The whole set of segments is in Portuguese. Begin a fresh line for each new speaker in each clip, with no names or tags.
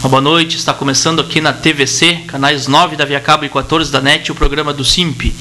Uma boa noite, está começando aqui na TVC, canais 9 da Via Cabo e 14 da NET, o programa do SIMP.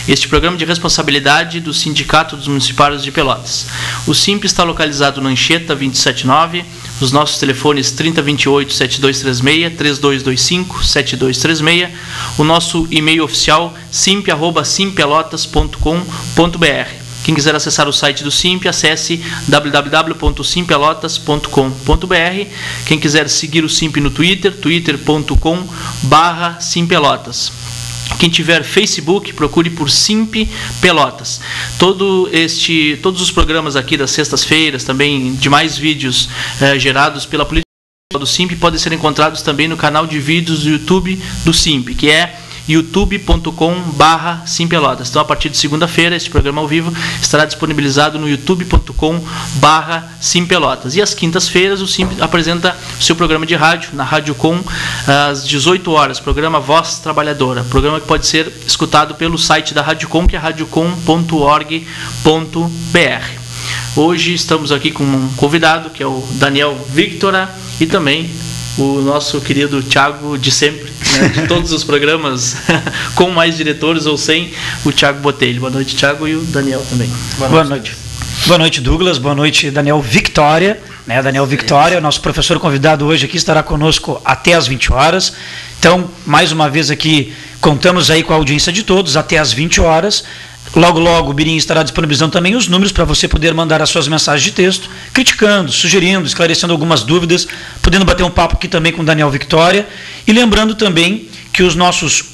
Este programa de responsabilidade do Sindicato dos Municipários de Pelotas. O SIMP está localizado na Anchieta 279, os nossos telefones 3028-7236, 3225-7236, o nosso e-mail oficial simp@simpelotas.com.br. Quem quiser acessar o site do SIMP, acesse www.simpelotas.com.br. Quem quiser seguir o SIMP no Twitter, twitter.com/simpelotas. Quem tiver Facebook, procure por SIMP Pelotas. Todos os programas aqui das sextas-feiras, também demais vídeos gerados pela política do SIMP, podem ser encontrados também no canal de vídeos do YouTube do SIMP, que é youtube.com/simpelotas. Então, a partir de segunda-feira, este programa ao vivo estará disponibilizado no youtube.com/simpelotas. E às quintas-feiras, o SIMP apresenta o seu programa de rádio, na Rádio Com, às 18 horas, programa Voz Trabalhadora, programa que pode ser escutado pelo site da Rádio Com, que é radiocom.org.br. Hoje estamos aqui com um convidado, que é o Daniel Victora, e também o nosso querido Thiago de sempre, né, de todos os programas, com mais diretores ou sem, o Thiago Botelho. Boa noite, Thiago, e o Daniel também.
Boa noite. Boa noite, Douglas. Boa noite, Daniel Victoria. Daniel Victoria, nosso professor convidado hoje aqui, estará conosco até às 20 horas. Então, mais uma vez aqui, contamos aí com a audiência de todos até às 20 horas. Logo, logo, o Birim estará disponibilizando também os números para você poder mandar as suas mensagens de texto, criticando, sugerindo, esclarecendo algumas dúvidas, podendo bater um papo aqui também com o Daniel Victoria. E lembrando também que os nossos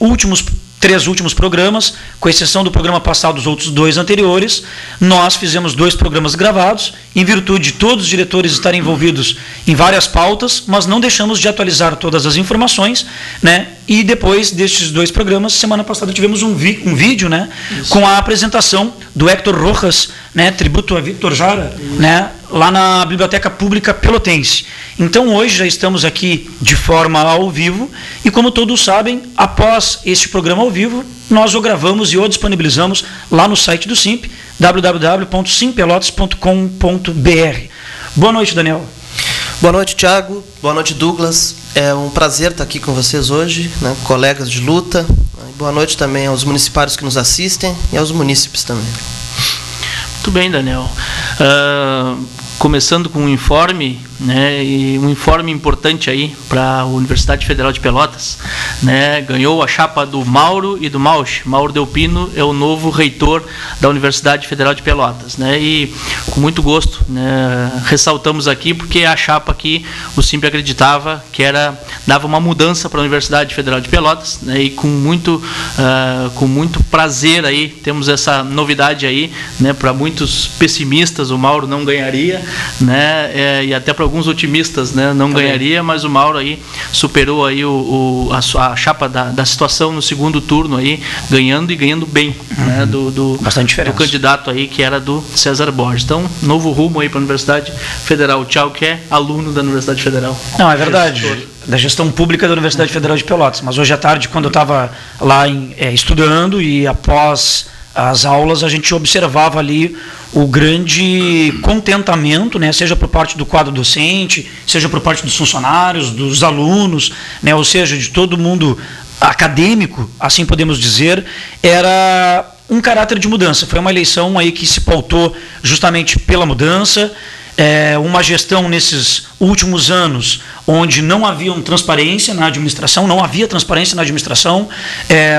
três últimos programas, com exceção do programa passado, dos outros dois anteriores, nós fizemos 2 programas gravados, em virtude de todos os diretores estarem envolvidos em várias pautas, mas não deixamos de atualizar todas as informações, né? E depois destes 2 programas, semana passada tivemos um vídeo, né, com a apresentação do Héctor Rojas, né, tributo a Victor Jara, né, lá na Biblioteca Pública Pelotense. Então hoje já estamos aqui de forma ao vivo e, como todos sabem, após este programa ao vivo, nós o gravamos e o disponibilizamos lá no site do SIMP, www.simpelotas.com.br. Boa noite, Daniel.
Boa noite, Thiago. Boa noite, Douglas. É um prazer estar aqui com vocês hoje, né, colegas de luta. Boa noite também aos municipários que nos assistem e aos munícipes também.
Muito bem, Daniel. Começando com um informe, né, e um informe importante aí para a Universidade Federal de Pelotas, né, ganhou a chapa do Mauro e do Mauch. Mauro Delpino é o novo reitor da Universidade Federal de Pelotas, né, e com muito gosto, né, ressaltamos aqui porque é a chapa que o SIMP acreditava que dava uma mudança para a Universidade Federal de Pelotas, né, e com muito prazer aí temos essa novidade aí, né, para muitos pessimistas o Mauro não ganharia, né, e até para alguns otimistas, né, não ganharia, mas o Mauro aí superou aí a chapa da situação no segundo turno aí, ganhando e ganhando bem, né, do candidato aí que era do César Borges. Então, novo rumo aí para a Universidade Federal. O Thiago, que é aluno da Universidade Federal.
Não, é verdade. Da gestão pública da Universidade Federal de Pelotas. Mas hoje à tarde, quando eu estava lá estudando e após as aulas, a gente observava ali o grande contentamento, né, seja por parte do quadro docente, seja por parte dos funcionários, dos alunos, né, ou seja, de todo mundo acadêmico, assim podemos dizer, era um caráter de mudança. Foi uma eleição aí que se pautou justamente pela mudança, uma gestão nesses últimos anos onde não havia transparência na administração,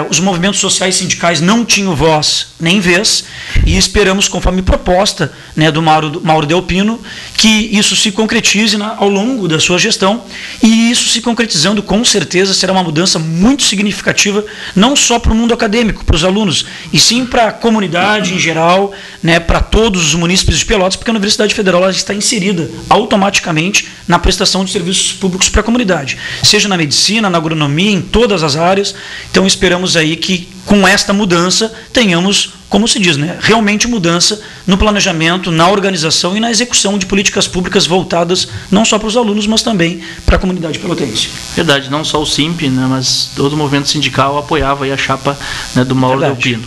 os movimentos sociais e sindicais não tinham voz nem vez, e esperamos, conforme proposta, né, do Mauro Delpino, que isso se concretize ao longo da sua gestão, e isso se concretizando, com certeza, será uma mudança muito significativa, não só para o mundo acadêmico, para os alunos, e sim para a comunidade em geral, né, para todos os munícipes de Pelotas, porque a Universidade Federal ela está inserida automaticamente na prestação de serviços públicos para a comunidade, seja na medicina, na agronomia, em todas as áreas. Então esperamos aí que com esta mudança tenhamos, como se diz, né, realmente mudança no planejamento, na organização e na execução de políticas públicas voltadas não só para os alunos, mas também para a comunidade pelotense.
Verdade, não só o SIMP, né, mas todo o movimento sindical apoiava aí a chapa, né, do Mauro Delpino.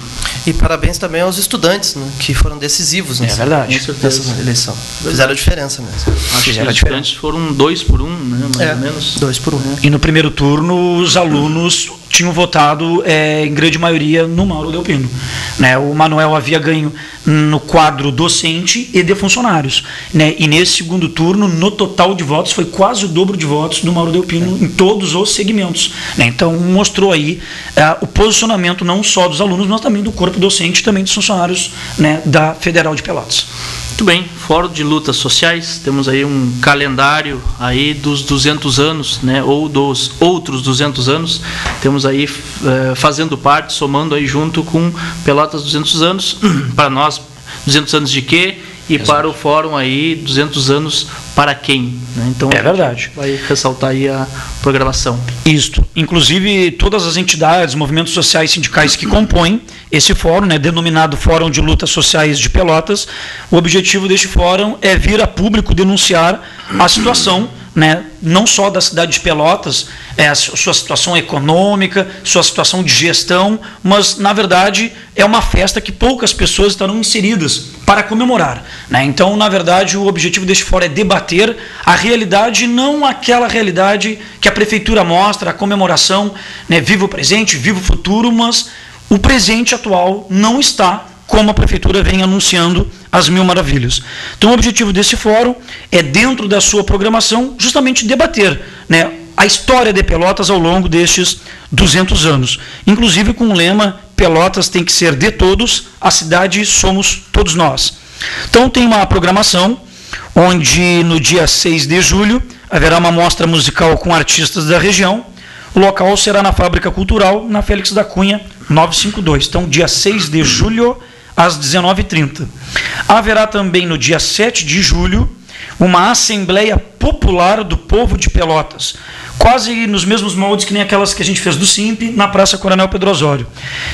E parabéns também aos estudantes, né, que foram decisivos
É verdade.
nessa eleição. Fizeram a diferença mesmo.
Acho que os estudantes foram 2-1, né, mais ou menos.
2-1.
E no primeiro turno, os alunos tinham votado em grande maioria no Mauro Delpino. Né? O Manuel havia ganho no quadro docente e de funcionários. Né? E nesse segundo turno, no total de votos, foi quase o dobro de votos do Mauro Delpino em todos os segmentos. Né? Então, mostrou aí o posicionamento não só dos alunos, mas também do corpo docente e também dos funcionários, né, da Federal de Pelotas.
Muito bem, Fórum de Lutas Sociais, temos aí um calendário aí dos 200 anos, né, ou dos outros 200 anos, temos aí fazendo parte, somando aí junto com Pelotas 200 anos, para nós 200 anos de quê? E exato. Para o Fórum aí 200 anos para quem? Né? Então,
é verdade.
Vai ressaltar aí a programação.
Isto. Inclusive, todas as entidades, movimentos sociais, sindicais que compõem esse fórum, né, denominado Fórum de Lutas Sociais de Pelotas, o objetivo deste fórum é vir a público denunciar a situação, né, não só da cidade de Pelotas, a sua situação econômica, sua situação de gestão, mas, na verdade, é uma festa que poucas pessoas estarão inseridas para comemorar. Né? Então, na verdade, o objetivo deste fórum é debater a realidade, não aquela realidade que a prefeitura mostra, a comemoração, né, viva o presente, viva o futuro, mas o presente atual não está como a prefeitura vem anunciando as mil maravilhas. Então, o objetivo desse fórum é, dentro da sua programação, justamente debater, né, a história de Pelotas ao longo destes 200 anos. Inclusive com o lema Pelotas tem que ser de todos, a cidade somos todos nós. Então, tem uma programação onde no dia 6 de julho haverá uma mostra musical com artistas da região. O local será na Fábrica Cultural, na Félix da Cunha, 952. Então, dia 6 de julho, às 19h30. Haverá também no dia 7 de julho uma Assembleia Popular do Povo de Pelotas, quase nos mesmos moldes que nem aquelas que a gente fez do SIMP, na Praça Coronel Pedro Osório.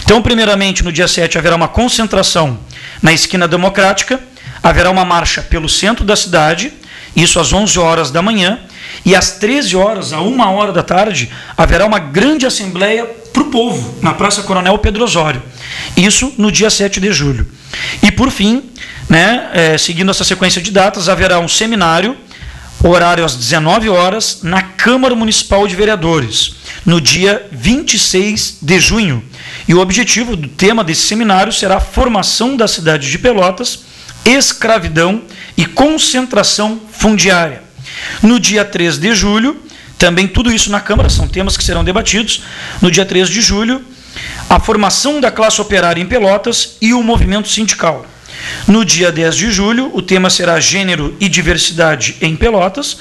Então, primeiramente, no dia 7 haverá uma concentração na Esquina Democrática, haverá uma marcha pelo centro da cidade, isso às 11 horas da manhã, e às 13 horas, a 1h da tarde, haverá uma grande assembleia para o povo, na Praça Coronel Pedro Osório. Isso no dia 7 de julho. E, por fim, né, seguindo essa sequência de datas, haverá um seminário, horário às 19 horas, na Câmara Municipal de Vereadores, no dia 26 de junho. E o objetivo do tema desse seminário será a formação da cidade de Pelotas, escravidão e concentração fundiária. No dia 3 de julho, também tudo isso na Câmara, são temas que serão debatidos. No dia 3 de julho, a formação da classe operária em Pelotas e o movimento sindical. No dia 10 de julho, o tema será gênero e diversidade em Pelotas,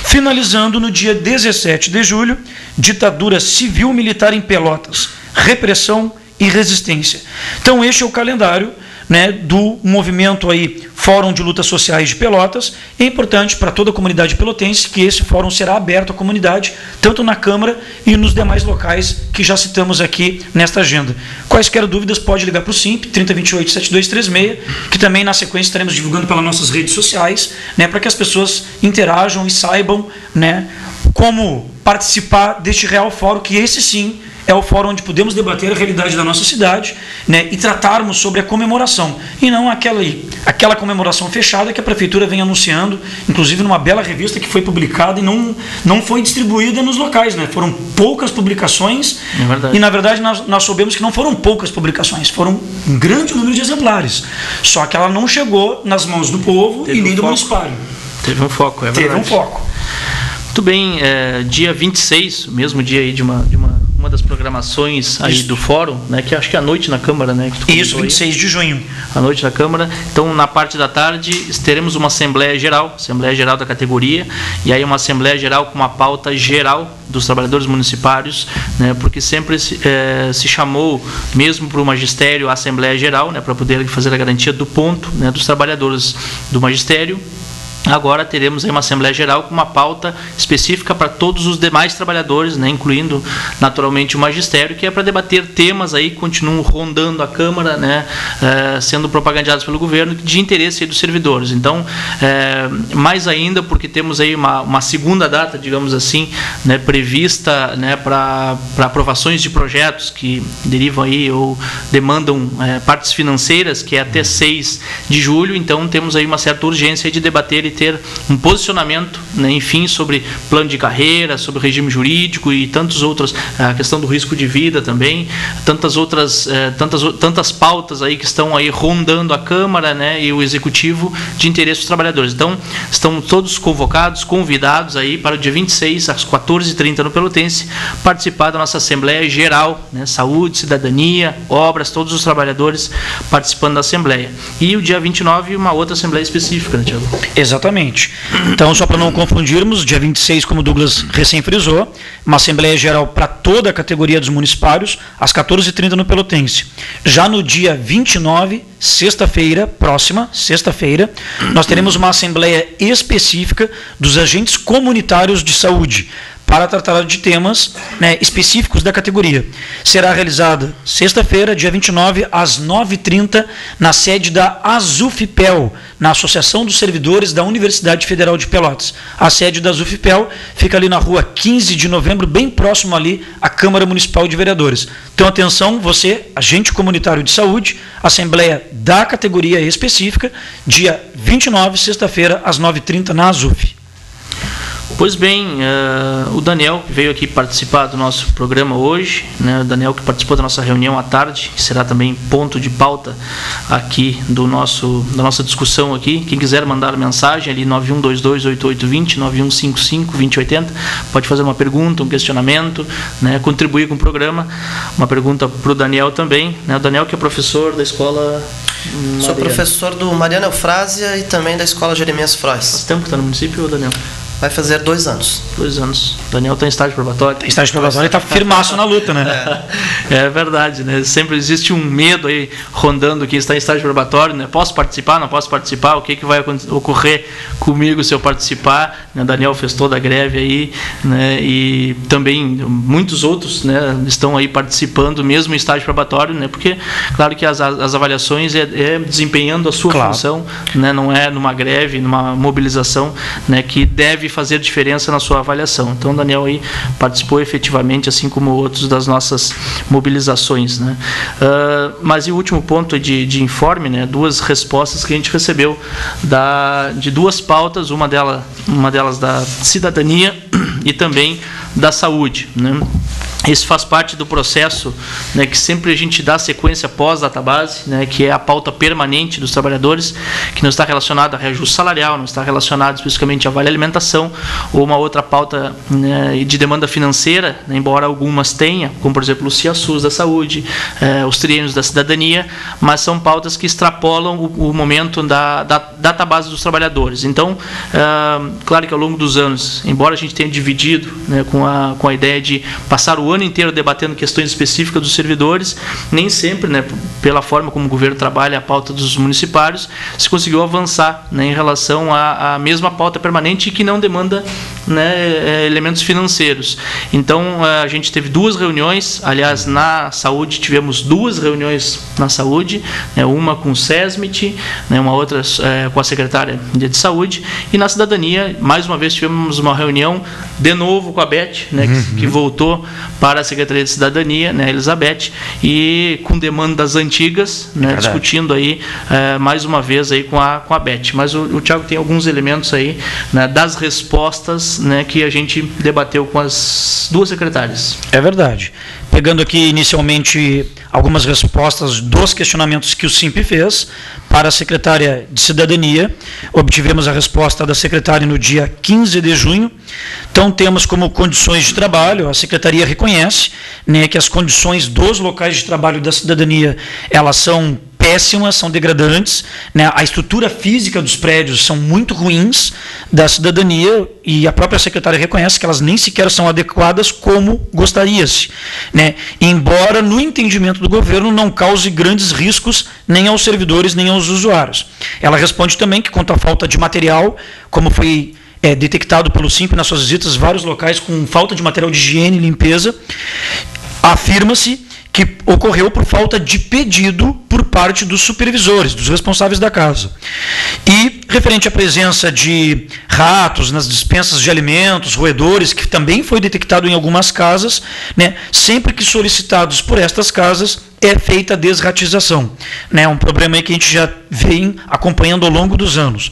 finalizando no dia 17 de julho, ditadura civil-militar em Pelotas, repressão e resistência. Então, este é o calendário, né, do movimento aí, Fórum de Lutas Sociais de Pelotas. É importante para toda a comunidade pelotense que esse fórum será aberto à comunidade, tanto na Câmara e nos demais locais que já citamos aqui nesta agenda. Quaisquer dúvidas, pode ligar para o SIMP, 3028-7236, que também na sequência estaremos divulgando pelas nossas redes sociais, né, para que as pessoas interajam e saibam, né, como participar deste real fórum, que esse sim é o fórum onde podemos debater a realidade da nossa cidade, né, e tratarmos sobre a comemoração, e não aquela comemoração fechada que a prefeitura vem anunciando, inclusive numa bela revista que foi publicada e não foi distribuída nos locais. Né, foram poucas publicações, e na verdade nós soubemos que não foram poucas publicações, foram um grande número de exemplares, só que ela não chegou nas mãos do povo e nem do municipário.
Teve um foco, é verdade.
Teve um foco.
Muito bem, dia 26, o mesmo dia aí de uma das programações aí do fórum, né, que acho que é à noite na Câmara, né? Que
isso, 26 de junho.
À noite na Câmara. Então, na parte da tarde, teremos uma Assembleia Geral da categoria, e aí uma Assembleia Geral com uma pauta geral dos trabalhadores municipários, né, porque sempre se chamou, mesmo para o magistério, a Assembleia Geral, né, para poder fazer a garantia do ponto, né, dos trabalhadores do magistério, agora teremos aí uma Assembleia Geral com uma pauta específica para todos os demais trabalhadores, né, incluindo naturalmente o magistério, que é para debater temas aí que continuam rondando a Câmara, né, sendo propagandeados pelo governo, de interesse aí dos servidores. Então, mais ainda porque temos aí uma segunda data, digamos assim, né, prevista, né, para aprovações de projetos que derivam aí ou demandam partes financeiras, que é até 6 de julho. Então temos aí uma certa urgência de debater e ter um posicionamento, né, enfim, sobre plano de carreira, sobre regime jurídico e tantas outras, a questão do risco de vida também, tantas pautas aí que estão aí rondando a Câmara, né, e o Executivo de interesse dos trabalhadores. Então, estão todos convocados, convidados aí para o dia 26, às 14h30 no Pelotense, participar da nossa Assembleia Geral, né, Saúde, Cidadania, Obras, todos os trabalhadores participando da Assembleia. E o dia 29, uma outra Assembleia específica, né, Tiago?
Exatamente. Então, só para não confundirmos, dia 26, como o Douglas recém frisou, uma Assembleia Geral para toda a categoria dos municipários, às 14h30 no Pelotense. Já no dia 29, sexta-feira, próxima, sexta-feira, nós teremos uma Assembleia específica dos agentes comunitários de saúde, para tratar de temas, né, específicos da categoria. Será realizada sexta-feira, dia 29, às 9h30, na sede da ASUFPEL, na Associação dos Servidores da Universidade Federal de Pelotas. A sede da ASUFPEL fica ali na rua 15 de novembro, bem próximo ali à Câmara Municipal de Vereadores. Então, atenção, você, agente comunitário de saúde, Assembleia da categoria específica, dia 29, sexta-feira, às 9h30, na ASUF.
Pois bem, o Daniel que veio aqui participar do nosso programa hoje, né, o Daniel que participou da nossa reunião à tarde, que será também ponto de pauta aqui da nossa discussão aqui. Quem quiser mandar mensagem ali 91228820, 91552080, pode fazer uma pergunta, um questionamento, né, contribuir com o programa. Uma pergunta para o Daniel também, né, o Daniel que é professor da escola...
Sou professor do Mariana Eufrásia e também da escola Jeremias Frois.
Faz tempo que está no município, Daniel?
Vai fazer 2 anos.
2 anos. O Daniel está em estágio probatório.
Tem estágio probatório e está firmaço na luta, né?
É verdade, né? Sempre existe um medo aí rondando que está em estágio probatório, né? Posso participar, não posso participar? O que vai ocorrer comigo se eu participar? O Daniel fez toda a greve aí, né? E também muitos outros, né, estão aí participando mesmo em estágio probatório, né? Porque, claro que as avaliações é desempenhando a sua função, né? Não é numa greve, numa mobilização, né, que deve fazer diferença na sua avaliação. Então, o Daniel aí participou efetivamente, assim como outros das nossas mobilizações, né? Mas e o último ponto de informe, né? 2 respostas que a gente recebeu de 2 pautas, uma delas da cidadania e também da saúde, né? Esse faz parte do processo, né, que sempre a gente dá sequência pós-database, né, que é a pauta permanente dos trabalhadores, que não está relacionada a reajuste salarial, não está relacionada especificamente a vale alimentação, ou uma outra pauta, né, de demanda financeira, né, embora algumas tenham, como por exemplo o CIASUS da saúde, os triênios da cidadania, mas são pautas que extrapolam o momento da database dos trabalhadores. Então, claro que ao longo dos anos, embora a gente tenha dividido, né, com a ideia de passar o ano inteiro debatendo questões específicas dos servidores, nem sempre, né, pela forma como o governo trabalha a pauta dos municipários, se conseguiu avançar, né, em relação à mesma pauta permanente que não demanda, né, elementos financeiros. Então, a gente teve 2 reuniões, aliás, na saúde tivemos 2 reuniões na saúde, né, uma com o SESMIT, né, uma outra com a secretária de saúde, e na cidadania, mais uma vez tivemos uma reunião de novo com a Beth, né, que voltou para a Secretaria de Cidadania, né, Elizabeth, e com demandas antigas, né, discutindo aí mais uma vez aí com a Beth. Mas o Thiago tem alguns elementos aí, né, das respostas, né, que a gente debateu com as 2 secretárias.
É verdade. Pegando aqui inicialmente algumas respostas dos questionamentos que o SIMP fez para a secretária de Cidadania, obtivemos a resposta da secretária no dia 15 de junho. Então, temos como condições de trabalho, a secretaria reconhece, né, que as condições dos locais de trabalho da cidadania, elas são péssimas, são degradantes, né? A estrutura física dos prédios são muito ruins da cidadania e a própria secretária reconhece que elas nem sequer são adequadas como gostaria-se, né? Embora no entendimento do governo não cause grandes riscos nem aos servidores nem aos usuários. Ela responde também que quanto à falta de material, como foi detectado pelo SIMP nas suas visitas, vários locais com falta de material de higiene e limpeza, afirma-se que ocorreu por falta de pedido por parte dos supervisores, dos responsáveis da casa. E referente à presença de ratos nas dispensas de alimentos, roedores, que também foi detectado em algumas casas, né, sempre que solicitados por estas casas, é feita a desratização. Né, um problema aí que a gente já vem acompanhando ao longo dos anos.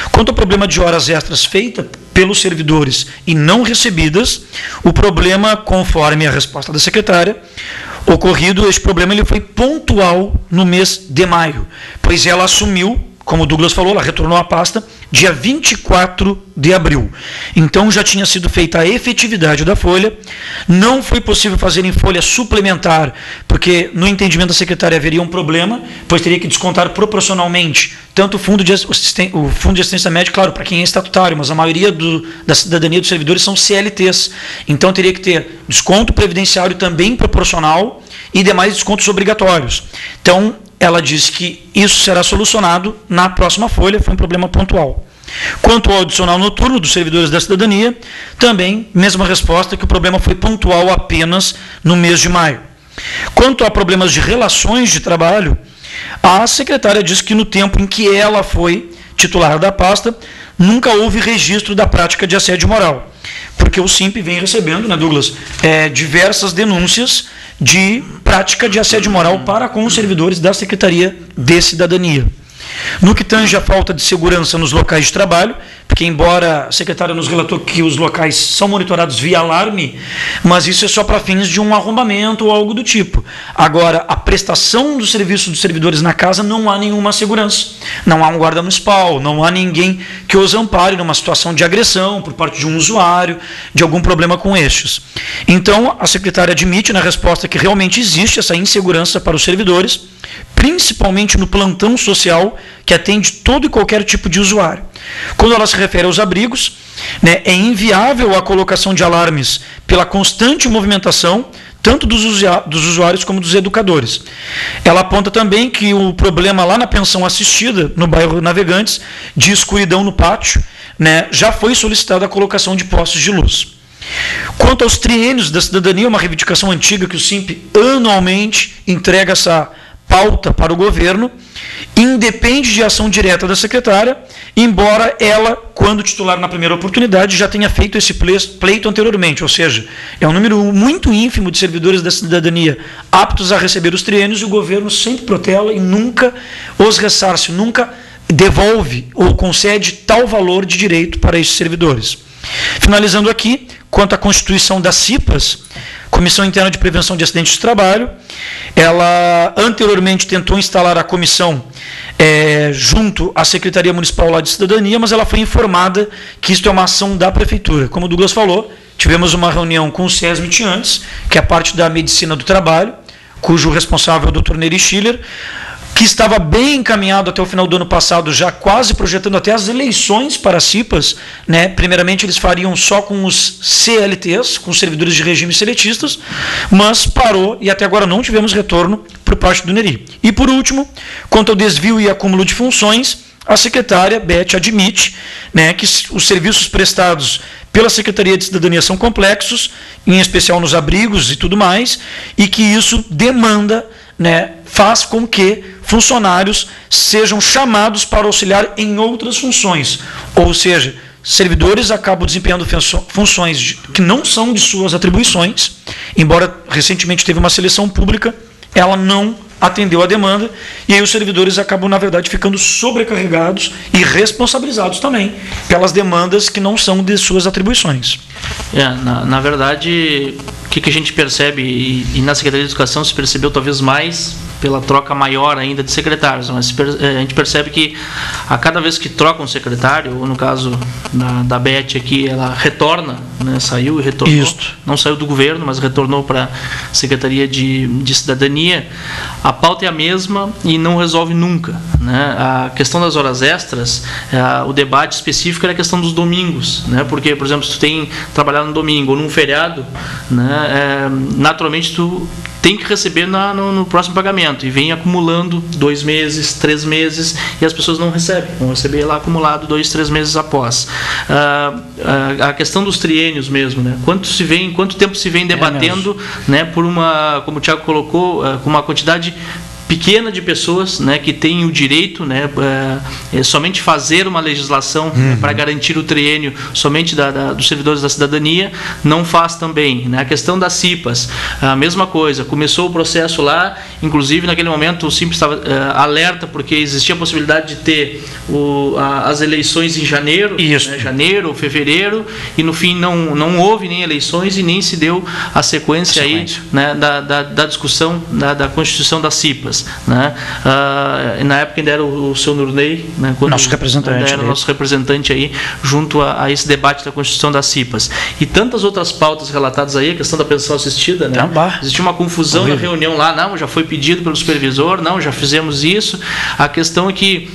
Quanto ao problema de horas extras feitas pelos servidores e não recebidas, o problema, conforme a resposta da secretária, ocorrido, esse problema ele foi pontual no mês de maio, pois ela assumiu, como o Douglas falou, ela retornou à pasta dia 24 de abril. Então já tinha sido feita a efetividade da folha, não foi possível fazer em folha suplementar, porque no entendimento da secretária haveria um problema, pois teria que descontar proporcionalmente tanto o fundo de assistência médica, claro, para quem é estatutário, mas a maioria da cidadania dos servidores são CLTs, então teria que ter desconto previdenciário também proporcional e demais descontos obrigatórios. Então, ela disse que isso será solucionado na próxima folha, foi um problema pontual. Quanto ao adicional noturno dos servidores da cidadania, também, mesma resposta, que o problema foi pontual apenas no mês de maio. Quanto a problemas de relações de trabalho, a secretária disse que no tempo em que ela foi titular da pasta, nunca houve registro da prática de assédio moral, porque o SIMP vem recebendo, né, Douglas, diversas denúncias de prática de assédio moral para com os servidores da Secretaria de Cidadania. No que tange a falta de segurança nos locais de trabalho, porque embora a secretária nos relatou que os locais são monitorados via alarme, mas isso é só para fins de um arrombamento ou algo do tipo. Agora, a prestação do serviço dos servidores na casa não há nenhuma segurança. Não há um guarda municipal, não há ninguém que os ampare numa situação de agressão por parte de um usuário, de algum problema com estes. Então, a secretária admite na resposta que realmente existe essa insegurança para os servidores, principalmente no plantão social, que atende todo e qualquer tipo de usuário. Quando ela se refere aos abrigos, né, é inviável a colocação de alarmes pela constante movimentação, tanto dos usuários como dos educadores. Ela aponta também que o problema lá na pensão assistida, no bairro Navegantes, de escuridão no pátio, né, já foi solicitada a colocação de postes de luz. Quanto aos triênios da cidadania, uma reivindicação antiga que o SIMP anualmente entrega essa pauta para o governo, independe de ação direta da secretária, embora ela, quando titular na primeira oportunidade, já tenha feito esse pleito anteriormente, ou seja, é um número muito ínfimo de servidores da cidadania aptos a receber os triênios e o governo sempre protela e nunca os ressarce, nunca devolve ou concede tal valor de direito para esses servidores. Finalizando aqui, quanto à constituição das CIPAs, Comissão Interna de Prevenção de Acidentes de Trabalho, ela anteriormente tentou instalar a comissão junto à Secretaria Municipal lá de Cidadania, mas ela foi informada que isso é uma ação da Prefeitura. Como o Douglas falou, tivemos uma reunião com o SESMIT antes, que é a parte da Medicina do Trabalho, cujo responsável é o Dr. Neri Schiller, que estava bem encaminhado até o final do ano passado, já quase projetando até as eleições para as CIPAs, né? Primeiramente eles fariam só com os CLTs, com os servidores de regime seletistas, mas parou e até agora não tivemos retorno por parte do Neri. E por último, quanto ao desvio e acúmulo de funções, a secretária Beth admite, né, que os serviços prestados pela Secretaria de Cidadania são complexos, em especial nos abrigos e tudo mais, e que isso demanda, né, faz com que funcionários sejam chamados para auxiliar em outras funções. Ou seja, servidores acabam desempenhando funções que não são de suas atribuições, embora recentemente teve uma seleção pública, ela não atendeu a demanda, e aí os servidores acabam, na verdade, ficando sobrecarregados e responsabilizados também pelas demandas que não são de suas atribuições.
Na verdade, o que a gente percebe, e na Secretaria de Educação se percebeu talvez mais, pela troca maior ainda de secretários, mas a gente percebe que a cada vez que troca um secretário, ou no caso da Beth aqui, ela retorna, né, saiu e retornou,
Isto.
não saiu do governo, mas retornou para a Secretaria de Cidadania, a pauta é a mesma e não resolve nunca, né? A questão das horas extras, o debate específico era a questão dos domingos, né? Porque, por exemplo, se tu tem trabalhar no domingo ou num feriado, né, naturalmente tu tem que receber no próximo pagamento, e vem acumulando 2 meses, 3 meses, e as pessoas não recebem, vão receber lá acumulado 2, 3 meses após. A questão dos triênios mesmo, né? Quanto tempo se vem debatendo, né, por uma, como o Thiago colocou, com uma quantidade pequena de pessoas, né, que têm o direito, né, somente fazer uma legislação para garantir o triênio somente dos servidores da cidadania, não faz também, né? A questão das CIPAs, a mesma coisa, começou o processo lá, inclusive naquele momento o Simples estava alerta, porque existia a possibilidade de ter as eleições em janeiro, né, janeiro ou fevereiro, e no fim não houve nem eleições e nem se deu a sequência. Aí, né, da discussão da Constituição das CIPAs. Né? Na época ainda era o seu Nurney, né,
nosso representante,
era o nosso representante aí, junto a esse debate da Constituição das CIPAs. E tantas outras pautas relatadas aí, a questão da pensão assistida, né? Existia uma confusão na reunião lá, não, já foi pedido pelo supervisor, não, já fizemos isso. A questão é que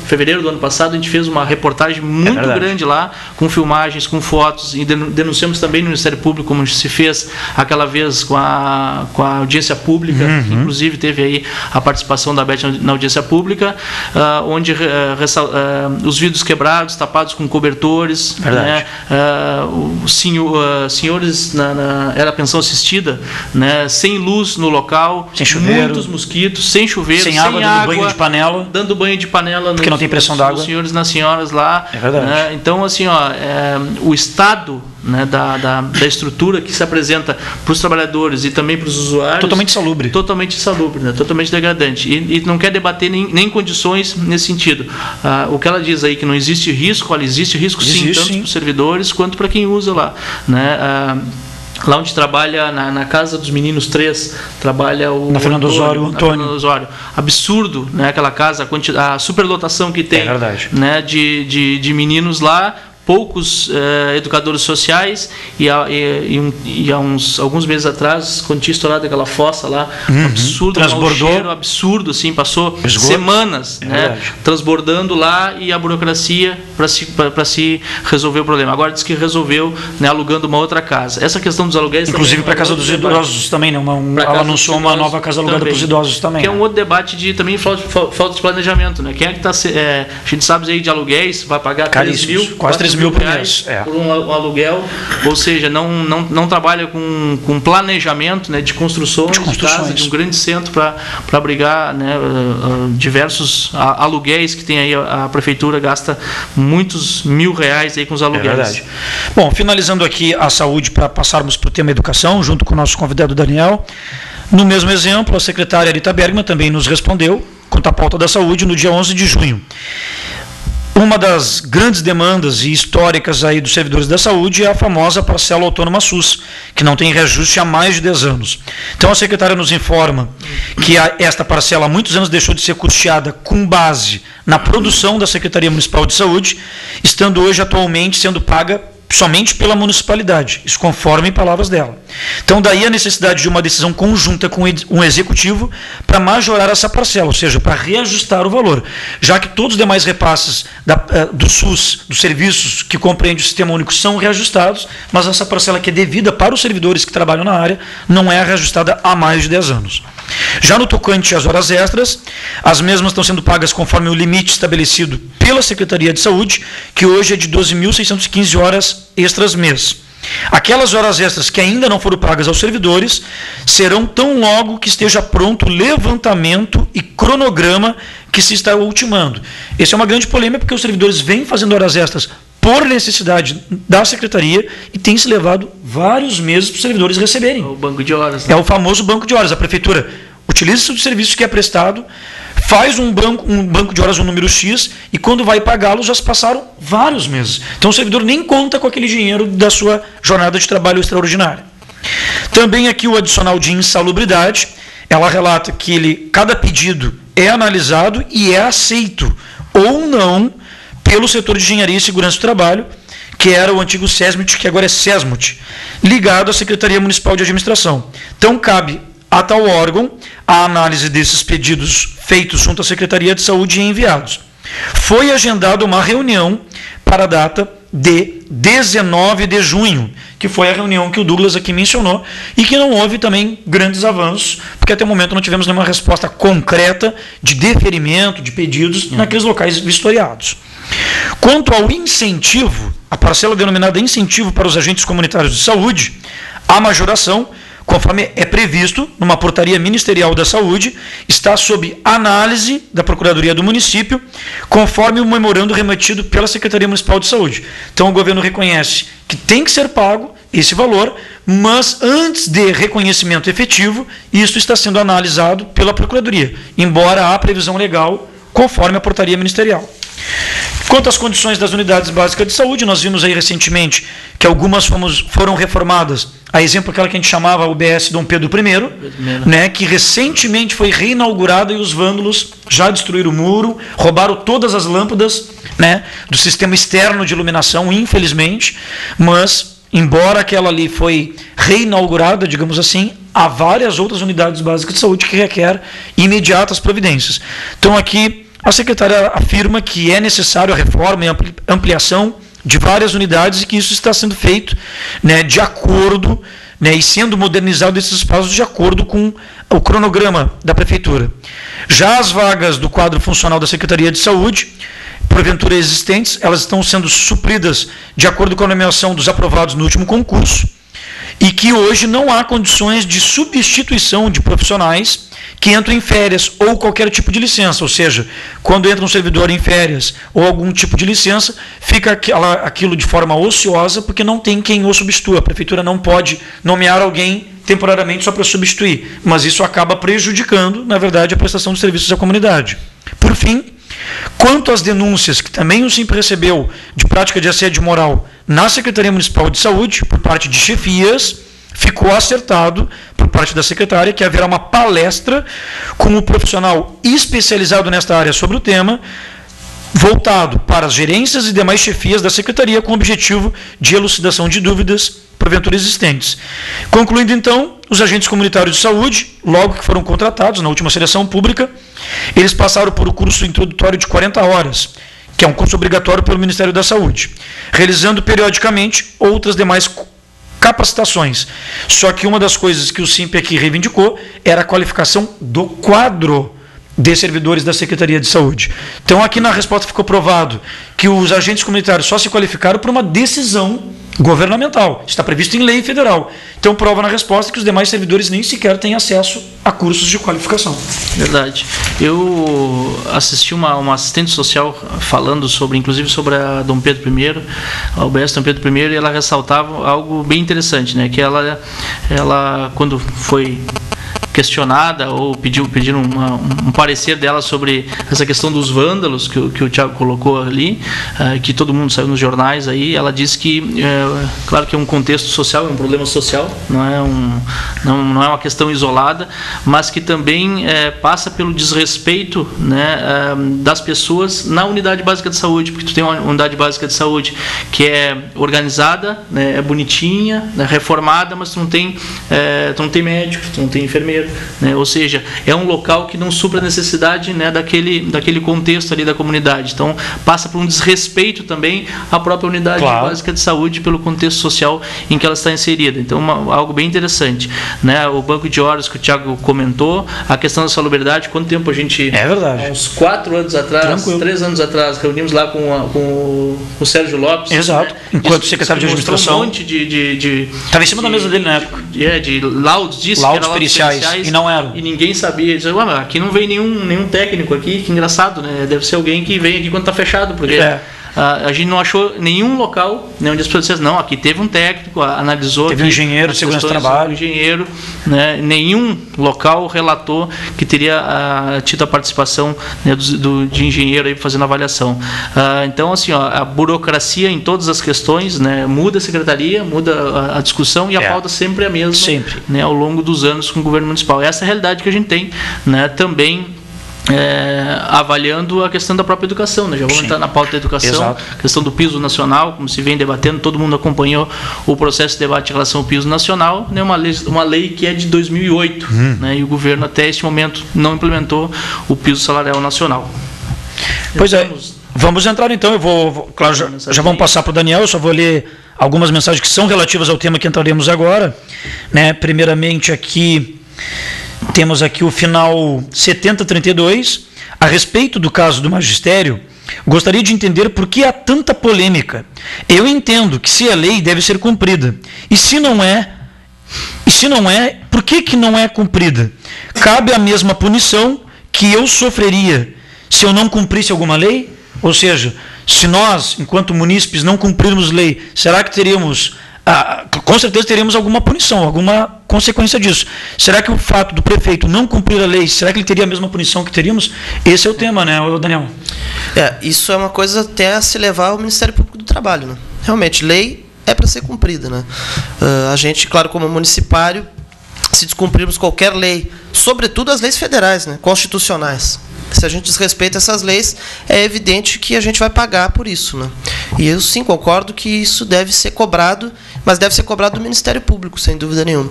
fevereiro do ano passado, a gente fez uma reportagem muito grande lá, com filmagens, com fotos, e denunciamos também no Ministério Público, como se fez aquela vez com a audiência pública, inclusive teve aí a participação da Beth na audiência pública, onde os vidros quebrados, tapados com cobertores, né, os senhores era a pensão assistida, né, sem luz no local,
sem chuveiro,
muitos mosquitos, sem chuveiro,
sem água, dando banho de panela,
de panela,
porque não tem pressão d'água,
nos senhores e nas senhoras lá.
É verdade.
Né? Então, assim, o estado, né, da estrutura que se apresenta para os trabalhadores e também para os usuários,
totalmente insalubre,
né? Totalmente degradante, e não quer debater nem condições nesse sentido. O que ela diz aí, que não existe risco, olha, existe risco sim, tanto para os servidores quanto para quem usa lá, né? Lá onde trabalha, na Casa dos Meninos 3, trabalha o
Fernando Osório.
Absurdo, né, aquela casa, a superlotação que tem, né, de meninos lá, poucos educadores sociais, e há alguns meses atrás, quando tinha estourado aquela fossa lá, absurdo,
transbordou,
um cheiro absurdo, assim, passou semanas, né, transbordando lá, e a burocracia para se resolver o problema. Agora diz que resolveu, né, alugando uma outra casa. Essa questão dos aluguéis,
inclusive para a Casa dos Idosos também, né? Ela anunciou uma nova casa alugada para os idosos também.
Que é um outro debate de também falta de planejamento, né? Quem é que está, a gente sabe aí de aluguéis, vai pagar 3 mil,
quase 3 mil por mês
por um aluguel, ou seja, não trabalha com planejamento, né, de construções de casa, de um grande centro para abrigar, né, diversos aluguéis que tem aí. A prefeitura gasta muitos R$1.000 aí com os aluguéis.
É verdade. Bom, finalizando aqui a saúde, para passarmos para o tema educação, junto com o nosso convidado Daniel. No mesmo exemplo, a secretária Arita Bergman também nos respondeu quanto à pauta da saúde no dia 11 de junho. Uma das grandes demandas e históricas aí dos servidores da saúde é a famosa parcela autônoma SUS, que não tem reajuste há mais de 10 anos. Então a secretária nos informa que esta parcela há muitos anos deixou de ser custeada com base na produção da Secretaria Municipal de Saúde, estando hoje atualmente sendo paga somente pela municipalidade, isso conforme palavras dela. Então, daí a necessidade de uma decisão conjunta com um executivo para majorar essa parcela, ou seja, para reajustar o valor, já que todos os demais repasses do SUS, dos serviços que compreende o Sistema Único, são reajustados, mas essa parcela que é devida para os servidores que trabalham na área não é reajustada há mais de 10 anos. Já no tocante às horas extras, as mesmas estão sendo pagas conforme o limite estabelecido pela Secretaria de Saúde, que hoje é de 12.615 horas extras mês. Aquelas horas extras que ainda não foram pagas aos servidores serão tão logo que esteja pronto o levantamento e cronograma que se está ultimando. Essa é uma grande polêmica, porque os servidores vêm fazendo horas extras por necessidade da Secretaria e tem se levado vários meses para os servidores receberem.
O banco de horas, né?
É o famoso banco de horas. A Prefeitura utiliza o serviço que é prestado, faz um banco de horas, um número X, e quando vai pagá-lo já se passaram vários meses. Então o servidor nem conta com aquele dinheiro da sua jornada de trabalho extraordinária. Também aqui o adicional de insalubridade, ela relata que cada pedido é analisado e é aceito ou não pelo setor de engenharia e segurança do trabalho, que era o antigo SESMIT, que agora é SESMUT, ligado à Secretaria Municipal de Administração. Então, cabe a tal órgão a análise desses pedidos feitos junto à Secretaria de Saúde e enviados. Foi agendada uma reunião para a data de 19 de junho, que foi a reunião que o Douglas aqui mencionou, e que não houve também grandes avanços, porque até o momento não tivemos nenhuma resposta concreta de deferimento de pedidos naqueles locais vistoriados. Quanto ao incentivo, a parcela denominada incentivo para os agentes comunitários de saúde, a majoração, conforme é previsto numa portaria ministerial da saúde, está sob análise da Procuradoria do município, conforme o memorando remetido pela Secretaria Municipal de Saúde. Então o governo reconhece que tem que ser pago esse valor, mas antes de reconhecimento efetivo, isso está sendo analisado pela Procuradoria, embora há previsão legal conforme a portaria ministerial. Quanto às condições das unidades básicas de saúde, nós vimos aí recentemente que algumas foram reformadas, a exemplo aquela que a gente chamava UBS Dom Pedro I, né, que recentemente foi reinaugurada e os vândalos já destruíram o muro, roubaram todas as lâmpadas, né, do sistema externo de iluminação, infelizmente, mas, embora aquela ali foi reinaugurada, digamos assim, há várias outras unidades básicas de saúde que requer imediatas providências. Então aqui a secretária afirma que é necessário a reforma e a ampliação de várias unidades e que isso está sendo feito, né, de acordo, né, e sendo modernizado esses espaços de acordo com o cronograma da Prefeitura. Já as vagas do quadro funcional da Secretaria de Saúde, porventura existentes, elas estão sendo supridas de acordo com a nomeação dos aprovados no último concurso, e que hoje não há condições de substituição de profissionais que entram em férias ou qualquer tipo de licença, ou seja, quando entra um servidor em férias ou algum tipo de licença, fica aquilo de forma ociosa porque não tem quem o substitua. A Prefeitura não pode nomear alguém temporariamente só para substituir, mas isso acaba prejudicando, na verdade, a prestação de serviços à comunidade. Por fim, quanto às denúncias que também o SIMP recebeu de prática de assédio moral na Secretaria Municipal de Saúde, por parte de chefias, ficou acertado por parte da secretária que haverá uma palestra com o profissional especializado nesta área sobre o tema, voltado para as gerências e demais chefias da secretaria com o objetivo de elucidação de dúvidas porventura existentes. Concluindo então, os agentes comunitários de saúde, logo que foram contratados na última seleção pública, eles passaram por um curso introdutório de 40 horas, que é um curso obrigatório pelo Ministério da Saúde, realizando periodicamente outras demais capacitações. Só que uma das coisas que o SIMP aqui reivindicou era a qualificação do quadro de servidores da Secretaria de Saúde. Então aqui na resposta ficou provado que os agentes comunitários só se qualificaram por uma decisão governamental, está previsto em lei federal. Então prova na resposta que os demais servidores nem sequer têm acesso a cursos de qualificação.
Verdade. Eu assisti uma assistente social falando sobre, inclusive sobre a Dom Pedro I, a UBS Dom Pedro I, e ela ressaltava algo bem interessante, né? Que ela quando foi questionada ou pediram um parecer dela sobre essa questão dos vândalos que o Thiago colocou ali, que todo mundo saiu nos jornais aí, ela disse que claro que é um contexto social, é um problema social, não é uma questão isolada, mas que também passa pelo desrespeito, né, das pessoas na unidade básica de saúde, porque tu tem uma unidade básica de saúde que é organizada, né, é bonitinha, né, reformada, mas tu não tem médico, tu não tem enfermeiro, né? Ou seja, é um local que não supra a necessidade, né, daquele contexto ali da comunidade. Então passa por um desrespeito também à própria unidade básica de saúde pelo contexto social em que ela está inserida. Então algo bem interessante, né? O banco de horas que o Thiago comentou, a questão da salubridade, quanto tempo a gente, há uns 4 anos atrás, tranquilo, 3 anos atrás, reunimos lá com o Sérgio Lopes,
exato, né? Enquanto secretário de administração,
um monte de
estava em cima da mesa dele na época,
de laudos
periciais, e não eram.
E ninguém sabia. Dizia, aqui não vem nenhum técnico aqui, que engraçado, né? Deve ser alguém que vem aqui quando está fechado, porque a gente não achou nenhum local, né, onde as pessoas disseram, não, aqui teve um técnico, analisou.
Teve um engenheiro de segurança do trabalho.
Engenheiro, né, nenhum local relatou que teria tido a participação, né, de engenheiro aí fazendo avaliação. Então, assim, a burocracia em todas as questões, né, muda a secretaria, muda a discussão e a pauta sempre é a mesma,
sempre,
né, ao longo dos anos com o governo municipal. Essa é a realidade que a gente tem, né, também. Avaliando a questão da própria educação, né? Já vamos entrar na pauta da educação.
Exato.
Questão do piso nacional, como se vem debatendo, todo mundo acompanhou o processo de debate em relação ao piso nacional, né? Uma lei que é de 2008, né? E o governo até este momento não implementou o piso salarial nacional.
Pois é, vamos entrar então, claro, já vamos passar para o Daniel, eu só vou ler algumas mensagens que são relativas ao tema que entraremos agora, né? Primeiramente aqui temos aqui o final 7032. A respeito do caso do magistério, gostaria de entender por que há tanta polêmica. Eu entendo que se a lei deve ser cumprida. E se não é, por que não é cumprida? Cabe a mesma punição que eu sofreria se eu não cumprisse alguma lei? Ou seja, se nós, enquanto munícipes, não cumprirmos lei, será que teríamos... com certeza teríamos alguma punição, alguma consequência disso. Será que o fato do prefeito não cumprir a lei, será que ele teria a mesma punição que teríamos? Esse é o tema, né, Daniel?
Isso é uma coisa até a se levar ao Ministério Público do Trabalho, né? Realmente, lei é para ser cumprida, né? A gente, claro, como municipário, se descumprirmos qualquer lei, sobretudo as leis federais, né, constitucionais, se a gente desrespeita essas leis, é evidente que a gente vai pagar por isso, né? E eu sim concordo que isso deve ser cobrado, mas deve ser cobrado do Ministério Público, sem dúvida nenhuma.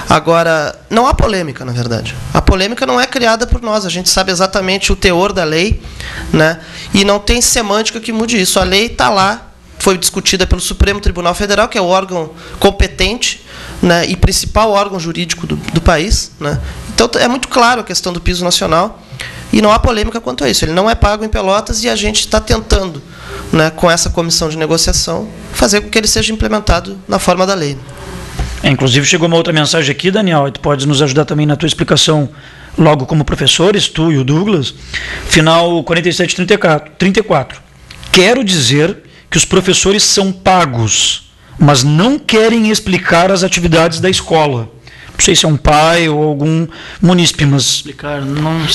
Agora, não há polêmica, na verdade. A polêmica não é criada por nós, a gente sabe exatamente o teor da lei, né? E não tem semântica que mude isso. A lei está lá, foi discutida pelo Supremo Tribunal Federal, que é o órgão competente, né, e principal órgão jurídico do país, né? Então, é muito claro a questão do piso nacional. E não há polêmica quanto a isso. Ele não é pago em Pelotas e a gente está tentando, né, com essa comissão de negociação, fazer com que ele seja implementado na forma da lei.
Inclusive chegou uma outra mensagem aqui, Daniel, e tu podes nos ajudar também na tua explicação logo como professores, tu e o Douglas. Final 4734. Quero dizer que os professores são pagos, mas não querem explicar as atividades da escola. Não sei se é um pai ou algum munícipe, mas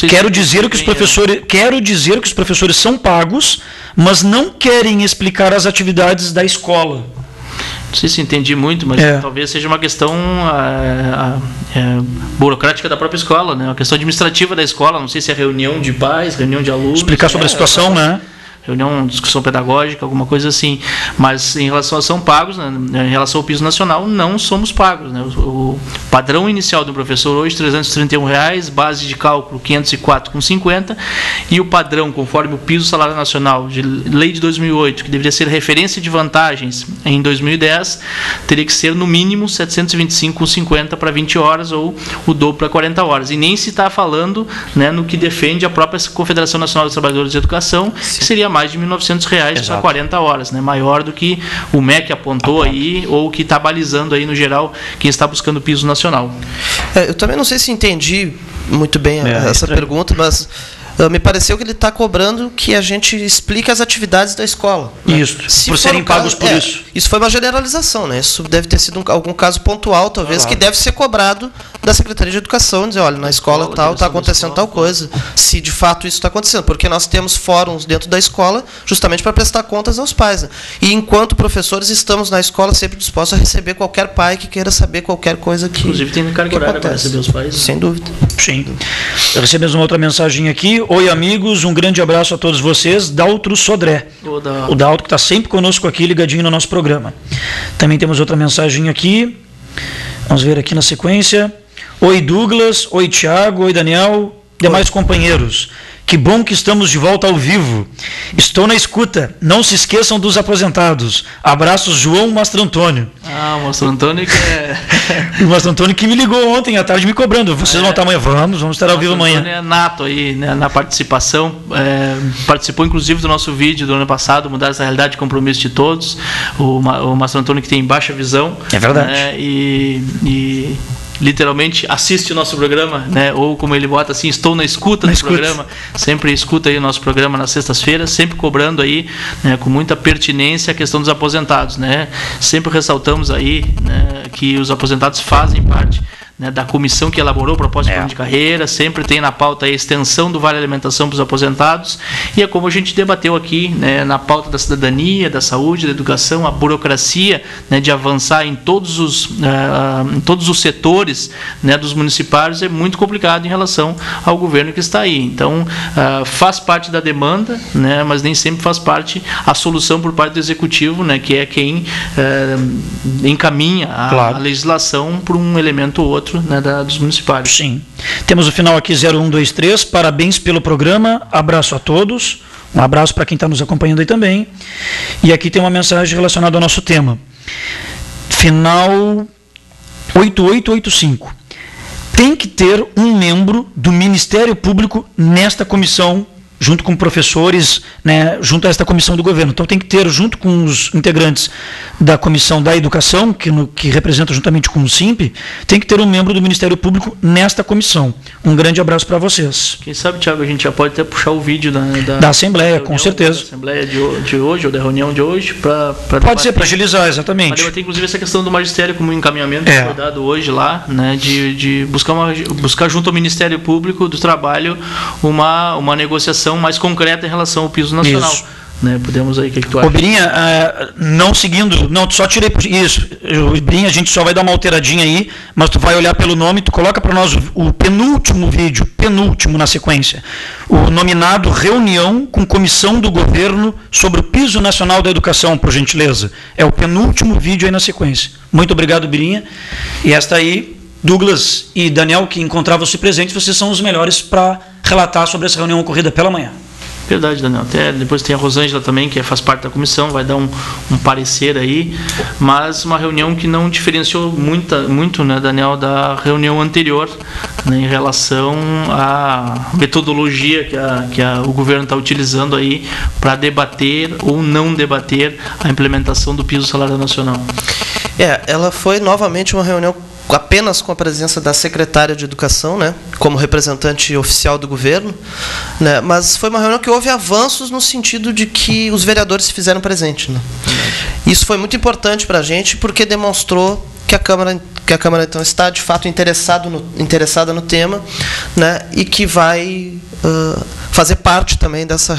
quero dizer que os professores são pagos, mas não querem explicar as atividades da escola.
Não sei se entendi muito, mas talvez seja uma questão burocrática da própria escola, né? Uma questão administrativa da escola. Não sei se é reunião de pais, reunião de alunos.
Explicar sobre a situação, né?
Reunião, discussão pedagógica, alguma coisa assim. Mas em relação a são pagos, né, em relação ao piso nacional, não somos pagos, né? O padrão inicial do professor hoje, R$ 331,00, base de cálculo 504,50, e o padrão, conforme o piso salário nacional de lei de 2008, que deveria ser referência de vantagens em 2010, teria que ser no mínimo 725,50 para 20 horas ou o dobro para 40 horas. E nem se está falando, né, no que defende a própria Confederação Nacional dos Trabalhadores de Educação, que seria mais de R$ 1.900 para 40 horas, né? Maior do que o MEC apontou aí, ou que está balizando aí no geral quem está buscando o piso nacional.
Eu também não sei se entendi muito bem essa pergunta, mas me pareceu que ele está cobrando que a gente explique as atividades da escola. Né?
Isso, por serem pagos por isso.
Isso foi uma generalização, né? Isso deve ter sido algum caso pontual, talvez, que deve ser cobrado da Secretaria de Educação, dizer, olha, na escola tal está acontecendo tal coisa, se de fato isso está acontecendo, porque nós temos fóruns dentro da escola justamente para prestar contas aos pais. Né? E enquanto professores estamos na escola sempre dispostos a receber qualquer pai que queira saber qualquer coisa que
inclusive tem carga horária para receber os pais. Né?
Sem dúvida.
Sim. Recebemos uma outra mensagem aqui. Oi, amigos, um grande abraço a todos vocês. Daltro Sodré. O Daltro que está sempre conosco aqui, ligadinho no nosso programa. Também temos outra mensagem aqui. Vamos ver aqui na sequência. Oi, Douglas. Oi, Thiago. Oi, Daniel. Demais companheiros. Que bom que estamos de volta ao vivo. Estou na escuta. Não se esqueçam dos aposentados. Abraços, João Mastrantônio.
O Mastrantônio que é...
O Mastrantônio que me ligou ontem à tarde me cobrando. Vocês vão estar amanhã? Vamos estar ao vivo amanhã. O
Mastrantônio é nato aí, né, na participação. Participou inclusive do nosso vídeo do ano passado, Mudar essa Realidade, Compromisso de Todos. O Mastrantônio que tem baixa visão.
É verdade.
E literalmente assiste o nosso programa, né? Ou como ele bota assim, estou na escuta do programa, sempre escuta aí o nosso programa nas sextas-feiras, sempre cobrando aí, né, com muita pertinência a questão dos aposentados, né? Sempre ressaltamos aí, né, que os aposentados fazem parte, né, da comissão que elaborou o propósito de plano de carreira, sempre tem na pauta a extensão do Vale Alimentação para os aposentados, e é como a gente debateu aqui, né, na pauta da cidadania, da saúde, da educação, a burocracia, né, de avançar em todos os setores, né, dos municipários é muito complicado em relação ao governo que está aí. Então, faz parte da demanda, né, mas nem sempre faz parte a solução por parte do Executivo, né, que é quem encaminha a legislação por um elemento ou outro, né, dos municipários.
Sim. Temos o final aqui 0123, parabéns pelo programa, abraço a todos, um abraço para quem está nos acompanhando aí também. E aqui tem uma mensagem relacionada ao nosso tema. Final 8885. Tem que ter um membro do Ministério Público nesta comissão, junto com professores, né, junto a esta comissão do governo. Então tem que ter, junto com os integrantes da comissão da educação, que representa juntamente com o SIMP, tem que ter um membro do Ministério Público nesta comissão. Um grande abraço para vocês.
Quem sabe, Thiago, a gente já pode até puxar o vídeo da
Assembleia, com certeza.
Da Assembleia de hoje, ou da reunião de hoje, para
pode ser, para agilizar, exatamente.
Para debater, inclusive, essa questão do magistério como encaminhamento que foi dado hoje lá, né, de buscar junto ao Ministério Público do Trabalho uma negociação mais concreta em relação ao piso nacional.
Isso.
Né, podemos aí, o que tu acha?
Ô, Brinha, não seguindo, não, só tirei isso. Brinha, a gente só vai dar uma alteradinha aí, mas tu vai olhar pelo nome, tu coloca para nós o penúltimo vídeo, penúltimo na sequência, o nominado Reunião com Comissão do Governo sobre o Piso Nacional da Educação, por gentileza. É o penúltimo vídeo aí na sequência. Muito obrigado, Brinha. E esta aí, Douglas e Daniel, que encontravam-se presentes, vocês são os melhores para relatar sobre essa reunião ocorrida pela manhã.
Verdade, Daniel. Até depois tem a Rosângela também, que faz parte da comissão, vai dar um parecer aí, mas uma reunião que não diferenciou muito, né, Daniel, da reunião anterior, né, em relação à metodologia que o governo está utilizando aí para debater ou não debater a implementação do piso salarial nacional.
Ela foi novamente uma reunião apenas com a presença da secretária de Educação, né, como representante oficial do governo, né, mas foi uma reunião que houve avanços no sentido de que os vereadores se fizeram presentes, né. Isso foi muito importante para a gente, porque demonstrou que a Câmara então está de fato interessada no tema, né, e que vai fazer parte também dessa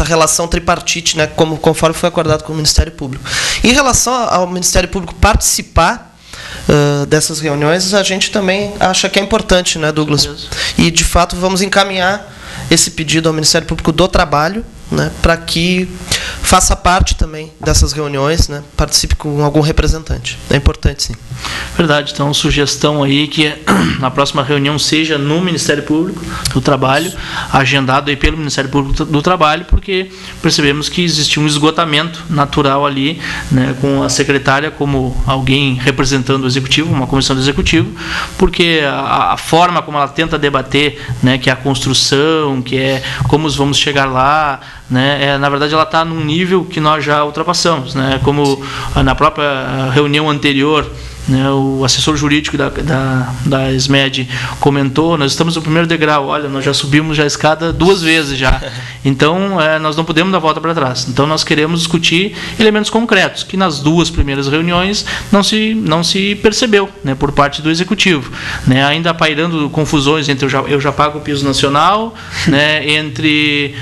relação tripartite, né, conforme foi acordado com o Ministério Público. Em relação ao Ministério Público participar dessas reuniões, a gente também acha que é importante, né, Douglas? E, de fato, vamos encaminhar esse pedido ao Ministério Público do Trabalho, né, para que faça parte também dessas reuniões, né, participe com algum representante. É importante, sim.
Verdade. Então, sugestão aí que na próxima reunião seja no Ministério Público do Trabalho, agendado aí pelo Ministério Público do Trabalho, porque percebemos que existe um esgotamento natural ali, né, com a secretária como alguém representando o Executivo, uma comissão do Executivo, porque a forma como ela tenta debater, né, que é a construção, que é como vamos chegar lá, né, na verdade ela está num nível que nós já ultrapassamos, né, como na própria reunião anterior, né, o assessor jurídico da SMED comentou, nós estamos no primeiro degrau, olha, nós já subimos já a escada 2 vezes já, então nós não podemos dar volta para trás, então nós queremos discutir elementos concretos, que nas 2 primeiras reuniões não se percebeu, né, por parte do Executivo, né, ainda pairando confusões entre eu já pago o piso nacional, né, entre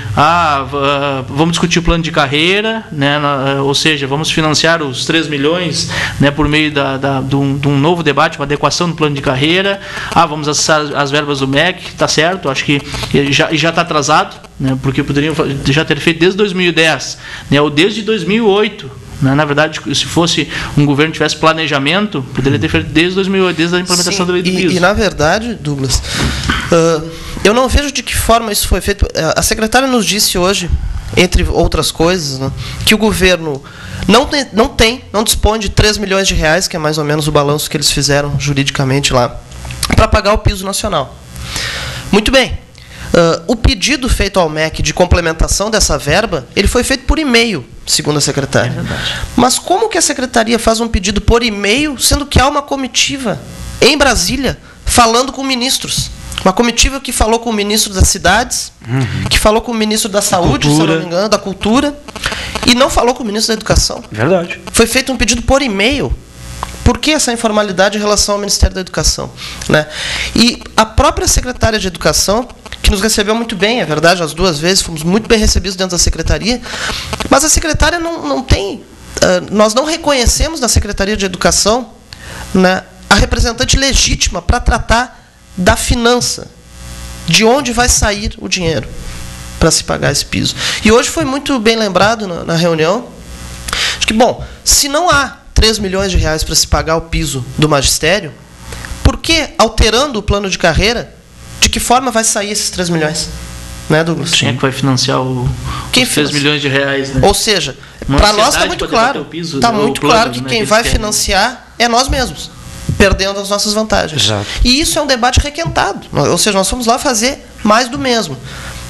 vamos discutir o plano de carreira, né, ou seja, vamos financiar os 3 milhões, né, por meio de um novo debate, uma adequação do plano de carreira, vamos acessar as verbas do MEC, está certo, acho que já está atrasado, né, porque poderiam já ter feito desde 2010, né, ou desde 2008, né, na verdade, se fosse um governo que tivesse planejamento, poderia ter feito desde 2008, desde a implementação da lei do piso.
E na verdade, Douglas, eu não vejo de que forma isso foi feito. A secretária nos disse hoje, entre outras coisas, né, que o governo não dispõe de 3 milhões de reais, que é mais ou menos o balanço que eles fizeram juridicamente lá, para pagar o piso nacional. Muito bem. O pedido feito ao MEC de complementação dessa verba, ele foi feito por e-mail, segundo a secretária.
É verdade.
Mas como que a secretaria faz um pedido por e-mail, sendo que há uma comitiva em Brasília falando com ministros? Uma comitiva que falou com o ministro das cidades, que falou com o ministro da saúde, se eu não me engano, da cultura, e não falou com o ministro da educação.
Verdade.
Foi feito um pedido por e-mail. Por que essa informalidade em relação ao Ministério da Educação? Né? E a própria secretária de Educação, que nos recebeu muito bem, é verdade, as 2 vezes, fomos muito bem recebidos dentro da secretaria, mas a secretária não tem... nós não reconhecemos na Secretaria de Educação, né, a representante legítima para tratar da finança, de onde vai sair o dinheiro para se pagar esse piso. E hoje foi muito bem lembrado na reunião, de que, bom, se não há 3 milhões de reais para se pagar o piso do magistério, por que, alterando o plano de carreira, de que forma vai sair esses 3 milhões? Né, Douglas?
Quem é que vai financiar os 3 milhões de reais? Né?
Ou seja, para nós está muito claro. Está muito claro que quem vai financiar é nós mesmos, perdendo as nossas vantagens.
Exato.
E isso é um debate requentado. Ou seja, nós fomos lá fazer mais do mesmo.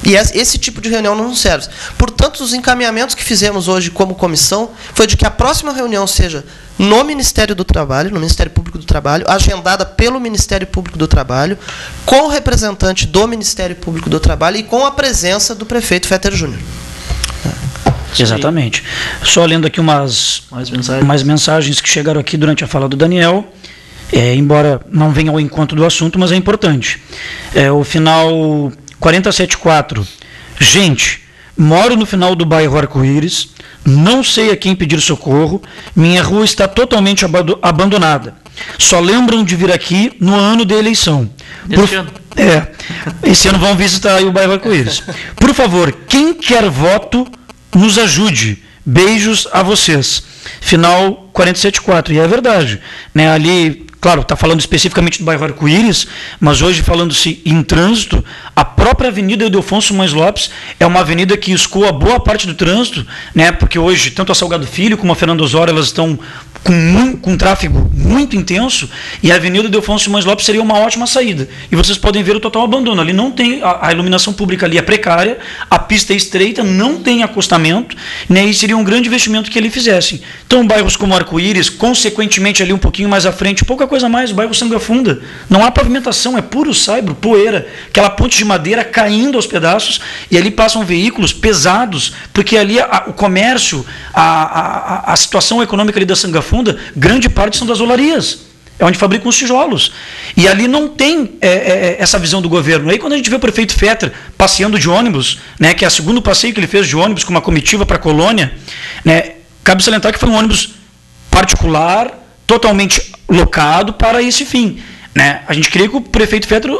E esse tipo de reunião não nos serve. Portanto, os encaminhamentos que fizemos hoje como comissão foi de que a próxima reunião seja no Ministério do Trabalho, no Ministério Público do Trabalho, agendada pelo Ministério Público do Trabalho, com o representante do Ministério Público do Trabalho e com a presença do prefeito Fetter Júnior.
Exatamente. Só lendo aqui mais mensagens que chegaram aqui durante a fala do Daniel, embora não venha ao encontro do assunto, mas é importante. O final 474. Gente, moro no final do bairro Arco-Íris, não sei a quem pedir socorro, minha rua está totalmente abandonada. Só lembram de vir aqui no ano da eleição. Esse ano vão visitar aí o bairro Arco-Íris. Por favor, quem quer voto, nos ajude. Beijos a vocês. Final 474. E é verdade, né? Ali, claro, está falando especificamente do bairro Arco-Íris, mas hoje, falando-se em trânsito, a própria Avenida Ildefonso Simões Lopes é uma avenida que escoa boa parte do trânsito, né? Porque hoje, tanto a Salgado Filho como a Fernando Osório, elas estão com um tráfego muito intenso, e a Avenida Ildefonso Simões Lopes seria uma ótima saída. E vocês podem ver o total abandono. Ali não tem, a iluminação pública ali é precária, a pista é estreita, não tem acostamento, né? E seria um grande investimento que eles fizessem. Então, bairros como Arco-Íris, consequentemente ali um pouquinho mais à frente, pouca coisa mais, o bairro Sangafunda, não há pavimentação, é puro saibro, poeira, aquela ponte de madeira caindo aos pedaços, e ali passam veículos pesados, porque ali o comércio, a situação econômica ali da Sangafunda, grande parte são das olarias, é onde fabricam os tijolos, e ali não tem essa visão do governo. Aí quando a gente vê o prefeito Fetter passeando de ônibus, né, que é o segundo passeio que ele fez de ônibus com uma comitiva para a colônia, né, cabe salientar que foi um ônibus particular, totalmente locado para esse fim, né? A gente queria que o prefeito Fetter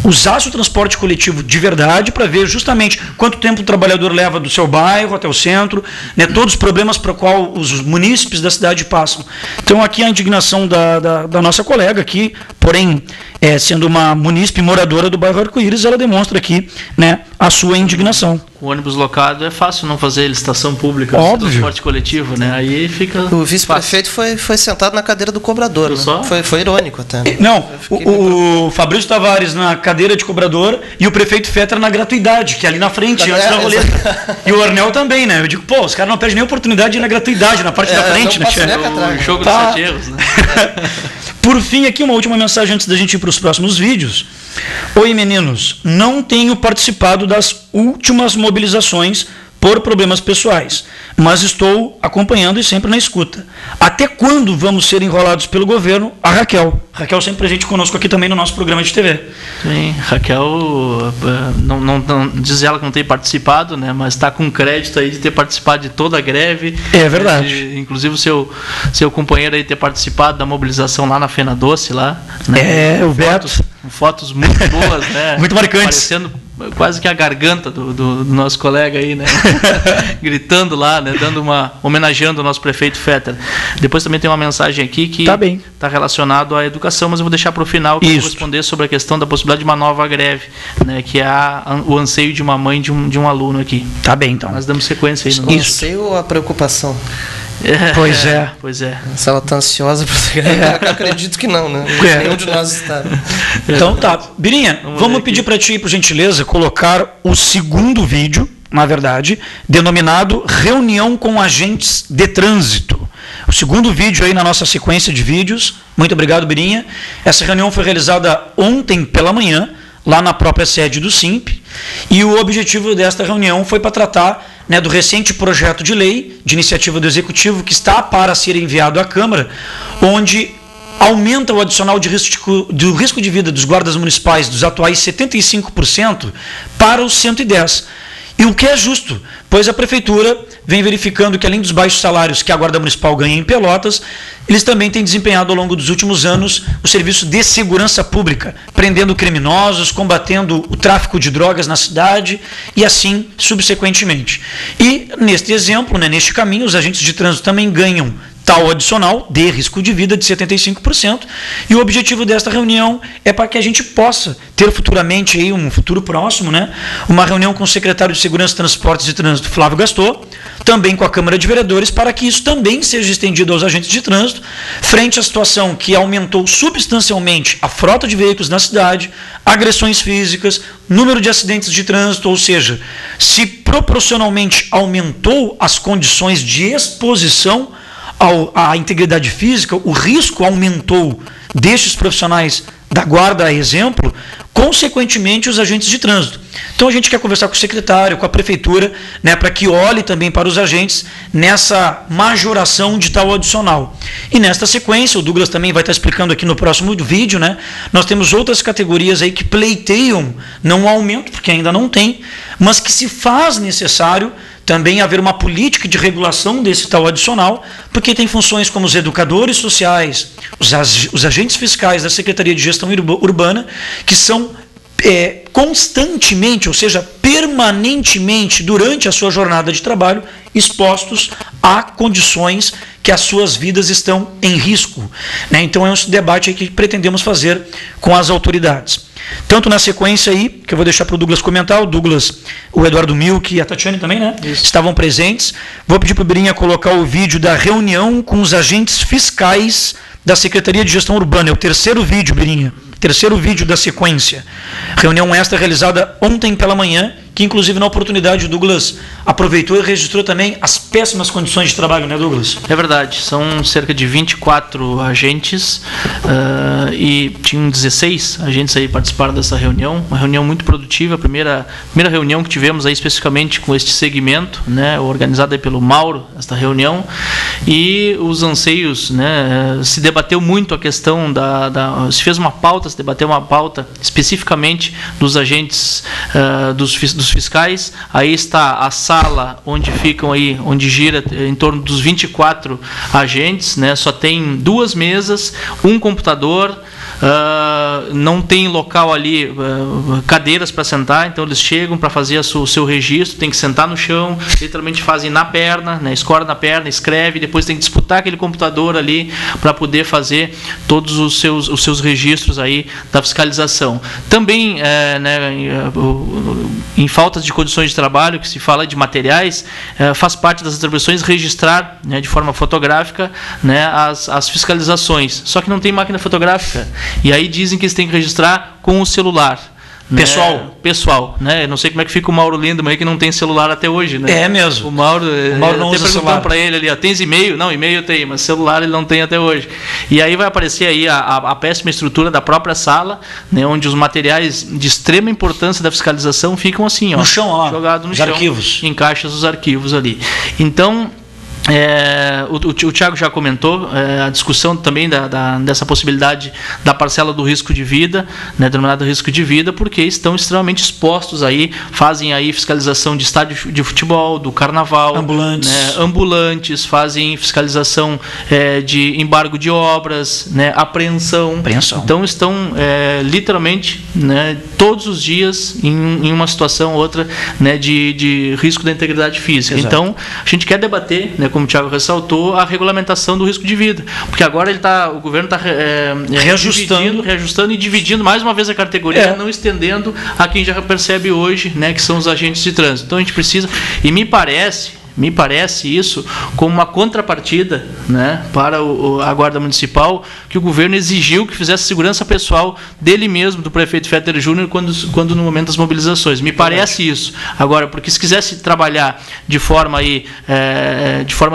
usasse o transporte coletivo de verdade para ver justamente quanto tempo o trabalhador leva do seu bairro até o centro, né, todos os problemas para qual os munícipes da cidade passam. Então, aqui a indignação da nossa colega aqui, porém, sendo uma munícipe moradora do bairro Arco-Íris, ela demonstra aqui, né, a sua indignação.
Com o ônibus locado é fácil não fazer licitação pública,
óbvio,
transporte coletivo, né? Aí fica.
O vice-prefeito foi sentado na cadeira do cobrador, né? Foi irônico até.
Não, o Fabrício Tavares na cadeira de cobrador e o prefeito Fetter na gratuidade, que é ali na frente, antes da roleta. E o Ornel também, né? Eu digo, pô, os caras não perdem nem a oportunidade de ir na gratuidade, na parte da frente, né?
O jogo dos 7 erros, né?
Por fim, aqui uma última mensagem antes da gente ir para os próximos vídeos. Oi, meninos, não tenho participado das últimas mobilizações por problemas pessoais, mas estou acompanhando e sempre na escuta. Até quando vamos ser enrolados pelo governo? A Raquel. Raquel sempre presente conosco aqui também no nosso programa de TV.
Sim, Raquel, não diz ela que não tem participado, né, mas está com crédito aí de ter participado de toda a greve.
É verdade.
Inclusive o seu companheiro aí ter participado da mobilização lá na Fena Doce, lá. Né,
o Beto.
Fotos muito boas, né?
Muito marcantes.
Parecendo quase que a garganta do nosso colega aí, né? Gritando lá, né? Homenageando o nosso prefeito Fetter. Depois também tem uma mensagem aqui que está relacionado à educação, mas eu vou deixar para o final, que eu vou responder sobre a questão da possibilidade de uma nova greve, né? Que é o anseio de uma mãe de um aluno aqui.
Tá bem, então.
Nós damos sequência aí.
O anseio ou a preocupação?
Pois é.
Pois é.
Se ela está ansiosa para eu acredito que não, né? Nenhum de nós está.
Então tá. Birinha, vamos pedir para ti, por gentileza, colocar o segundo vídeo, na verdade, denominado Reunião com Agentes de Trânsito. O segundo vídeo aí na nossa sequência de vídeos. Muito obrigado, Birinha. Essa reunião foi realizada ontem pela manhã, lá na própria sede do SIMP, e o objetivo desta reunião foi para tratar, né, do recente projeto de lei de iniciativa do Executivo que está para ser enviado à Câmara, onde aumenta o adicional do risco de vida dos guardas municipais dos atuais 75% para os 110%. E o que é justo, pois a Prefeitura vem verificando que, além dos baixos salários que a Guarda Municipal ganha em Pelotas, eles também têm desempenhado ao longo dos últimos anos o serviço de segurança pública, prendendo criminosos, combatendo o tráfico de drogas na cidade e assim subsequentemente. E, neste exemplo, né, neste caminho, os agentes de trânsito também ganham tal adicional de risco de vida de 75%, e o objetivo desta reunião é para que a gente possa ter futuramente, aí, um futuro próximo, né, uma reunião com o secretário de Segurança, Transportes e Trânsito, Flávio Gastor, também com a Câmara de Vereadores, para que isso também seja estendido aos agentes de trânsito, frente à situação que aumentou substancialmente a frota de veículos na cidade, agressões físicas, número de acidentes de trânsito, ou seja, se proporcionalmente aumentou as condições de exposição à integridade física, o risco aumentou destes profissionais da guarda, a exemplo, consequentemente os agentes de trânsito. Então a gente quer conversar com o secretário, com a prefeitura, né, para que olhe também para os agentes nessa majoração de tal adicional. E nesta sequência, o Douglas também vai estar explicando aqui no próximo vídeo, né, nós temos outras categorias aí que pleiteiam não um aumento, porque ainda não tem, mas que se faz necessário também haver uma política de regulação desse tal adicional, porque tem funções como os educadores sociais, os agentes fiscais da Secretaria de Gestão Urbana, que são constantemente, ou seja, permanentemente, durante a sua jornada de trabalho, expostos a condições que as suas vidas estão em risco, né? Então é um debate aí que pretendemos fazer com as autoridades. Tanto na sequência aí, que eu vou deixar para o Douglas comentar, o Douglas, o Eduardo Milk e a Tatiane também, né? Isso. Estavam presentes. Vou pedir para o Birinha colocar o vídeo da reunião com os agentes fiscais da Secretaria de Gestão Urbana. É o terceiro vídeo, Birinha. Terceiro vídeo da sequência. Reunião esta realizada ontem pela manhã, que inclusive na oportunidade o Douglas aproveitou e registrou também as péssimas condições de trabalho, né, Douglas?
É verdade, são cerca de 24 agentes e tinham 16 agentes aí participaram dessa reunião, uma reunião muito produtiva, a primeira reunião que tivemos aí especificamente com este segmento, né, organizada aí pelo Mauro, esta reunião, e os anseios, né, se debateu muito a questão se fez uma pauta, se debateu uma pauta especificamente dos agentes dos fiscais. Aí está a sala onde ficam aí, onde gira em torno dos 24 agentes, né? Só tem 2 mesas, um computador, não tem local ali, cadeiras para sentar, então eles chegam para fazer o seu registro, tem que sentar no chão, literalmente fazem na perna, né? Escora na perna, escreve, depois tem que disputar aquele computador ali para poder fazer todos os seus registros aí da fiscalização. Também, né, em faltas de condições de trabalho, que se fala de materiais, faz parte das atribuições registrar, né, de forma fotográfica, né, as fiscalizações. Só que não tem máquina fotográfica. E aí dizem que eles têm que registrar com o celular. Pessoal, né? Eu não sei como é que fica o Mauro Lindemann aí, que não tem celular até hoje, né? É mesmo. O Mauro não usa celular. Para ele ali, ó, tens e-mail? Não, e-mail tem, mas celular ele não tem até hoje. E aí vai aparecer aí a péssima estrutura da própria sala, né, onde os materiais de extrema importância da fiscalização ficam assim, ó,
no chão, ó,
jogado no chão,
arquivos.
Em caixas dos arquivos ali. Então, o Thiago já comentou a discussão também dessa possibilidade da parcela do risco de vida, né, denominado risco de vida, porque estão extremamente expostos aí, fazem aí fiscalização de estádio de futebol, do carnaval, ambulantes, fazem fiscalização de embargo de obras, né, apreensão. Então estão literalmente, né, todos os dias em uma situação ou outra, né, de risco da integridade física. Exato. Então a gente quer debater, né, como o Thiago ressaltou, a regulamentação do risco de vida, porque agora o governo está reajustando e dividindo mais uma vez a categoria, não estendendo a quem já percebe hoje, né, que são os agentes de trânsito. Então a gente precisa, e me parece, isso como uma contrapartida, né, para a Guarda Municipal, que o governo exigiu que fizesse segurança pessoal dele mesmo, do prefeito Fetter Júnior, quando no momento das mobilizações. Me parece isso. Agora, porque se quisesse trabalhar de forma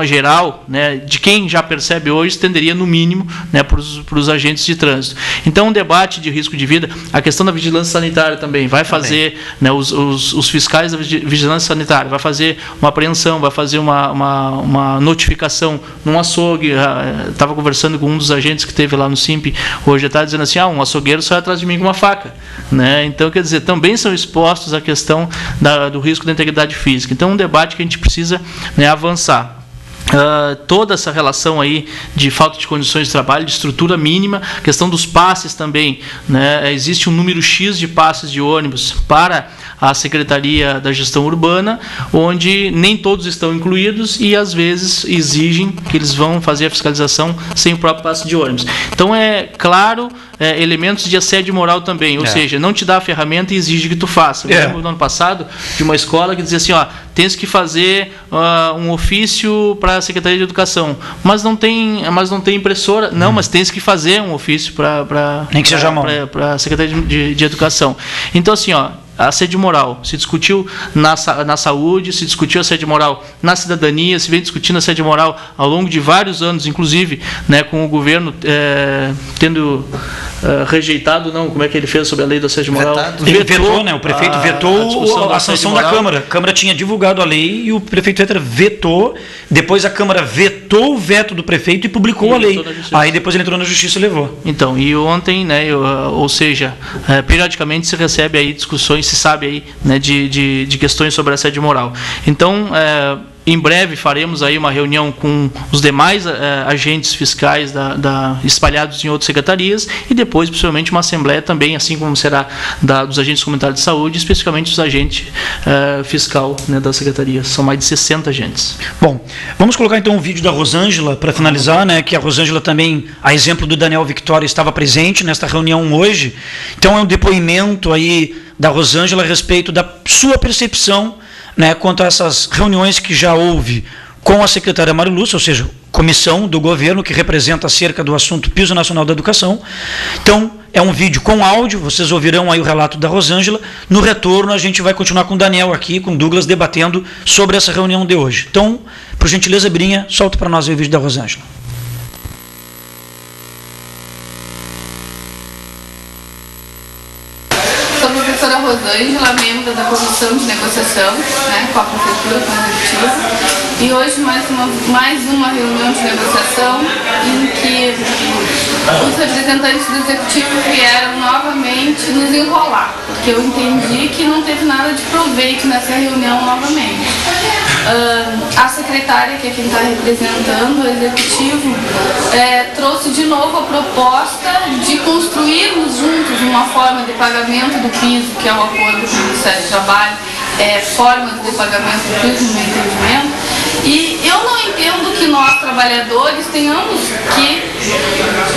geral, né, de quem já percebe hoje, estenderia no mínimo, né, para os agentes de trânsito. Então, um debate de risco de vida, a questão da vigilância sanitária também, vai fazer, né, os fiscais da vigilância sanitária, vai fazer uma apreensão, vai fazer uma notificação num açougue. Estava conversando com um dos agentes que teve lá no SIMP hoje, está dizendo assim, um açougueiro sai atrás de mim com uma faca, né? Então, quer dizer, também são expostos à questão do risco da integridade física. Então, um debate que a gente precisa, né, avançar. Toda essa relação aí de falta de condições de trabalho, de estrutura mínima, questão dos passes também, né? Existe um número X de passes de ônibus para a Secretaria da Gestão Urbana, onde nem todos estão incluídos e às vezes exigem que eles vão fazer a fiscalização sem o próprio passe de ônibus. Então, é claro, elementos de assédio moral também, ou seja, não te dá a ferramenta e exige que tu faça. Eu lembro no ano passado de uma escola que dizia assim, tens que fazer um ofício para a Secretaria de Educação, mas não tem impressora. Não, mas tens que fazer um ofício para a Secretaria de Educação. Então, assim, assédio moral, se discutiu na saúde, se discutiu assédio moral na cidadania, se vem discutindo assédio moral ao longo de vários anos, inclusive, né, com o governo tendo rejeitado, como é que ele fez sobre a lei do assédio moral?
Ele vetou, né? O prefeito vetou a sanção da Câmara. A Câmara tinha divulgado a lei e o prefeito Fetter vetou, depois a Câmara vetou o veto do prefeito e publicou a lei. Aí depois ele entrou na Justiça e levou.
Então, e ontem, né, ou seja, periodicamente se recebe aí discussões, se sabe aí, né, de questões sobre assédio moral. Então, em breve faremos aí uma reunião com os demais agentes fiscais espalhados em outras secretarias e depois, possivelmente, uma assembleia também, assim como será dos agentes comunitários de saúde, especificamente os agentes fiscal, né, da secretaria. São mais de 60 agentes.
Bom, vamos colocar então um vídeo da Rosângela para finalizar, né, que a Rosângela também, a exemplo do Daniel Victória, estava presente nesta reunião hoje. Então é um depoimento aí da Rosângela a respeito da sua percepção, né, quanto a essas reuniões que já houve com a secretária Mari Lúcia, ou seja, comissão do governo que representa acerca do assunto Piso Nacional da Educação. Então, é um vídeo com áudio, vocês ouvirão aí o relato da Rosângela. No retorno, a gente vai continuar com o Daniel aqui, com o Douglas, debatendo sobre essa reunião de hoje. Então, por gentileza, Brinha, solta para nós aí o vídeo da Rosângela.
Rosângela, membro da Comissão de Negociação, né, com a Prefeitura, com o Executivo, e hoje mais uma reunião de negociação em que os representantes do Executivo vieram novamente nos enrolar, porque eu entendi que não teve nada de proveito nessa reunião novamente. A secretária, que é quem está representando o Executivo, trouxe de novo a proposta de construirmos juntos uma forma de pagamento do piso, que é o acordo com o Ministério do Trabalho, formas de pagamento do piso, no meu entendimento. E eu não entendo que nós, trabalhadores, tenhamos que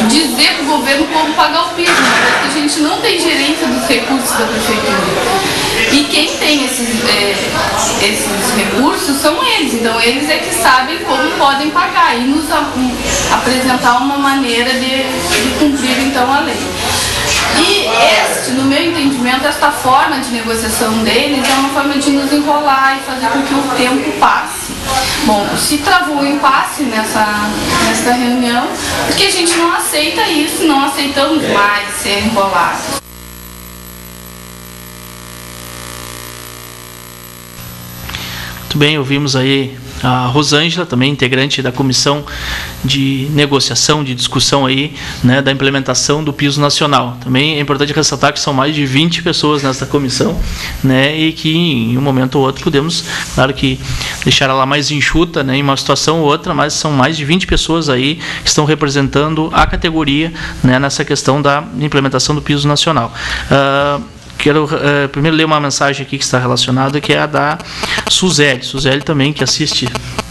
dizer para o governo como pagar o piso, porque a gente não tem gerência dos recursos da Prefeitura. E quem tem esses recursos são eles, então eles é que sabem como podem pagar e nos apresentar uma maneira de cumprir então a lei. E no meu entendimento, esta forma de negociação deles é uma forma de nos enrolar e fazer com que o tempo passe. Bom, se travou um impasse nessa reunião, porque a gente não aceita isso, não aceitamos mais ser enrolados.
Muito bem, ouvimos aí a Rosângela, também integrante da comissão de negociação, de discussão aí, né, da implementação do piso nacional. Também é importante ressaltar que são mais de 20 pessoas nesta comissão, né, e que em um momento ou outro podemos, claro que deixar ela mais enxuta, né, em uma situação ou outra, mas são mais de 20 pessoas aí que estão representando a categoria, né, nessa questão da implementação do piso nacional. Quero primeiro ler uma mensagem aqui que está relacionada, que é a da Suzeli também, que assiste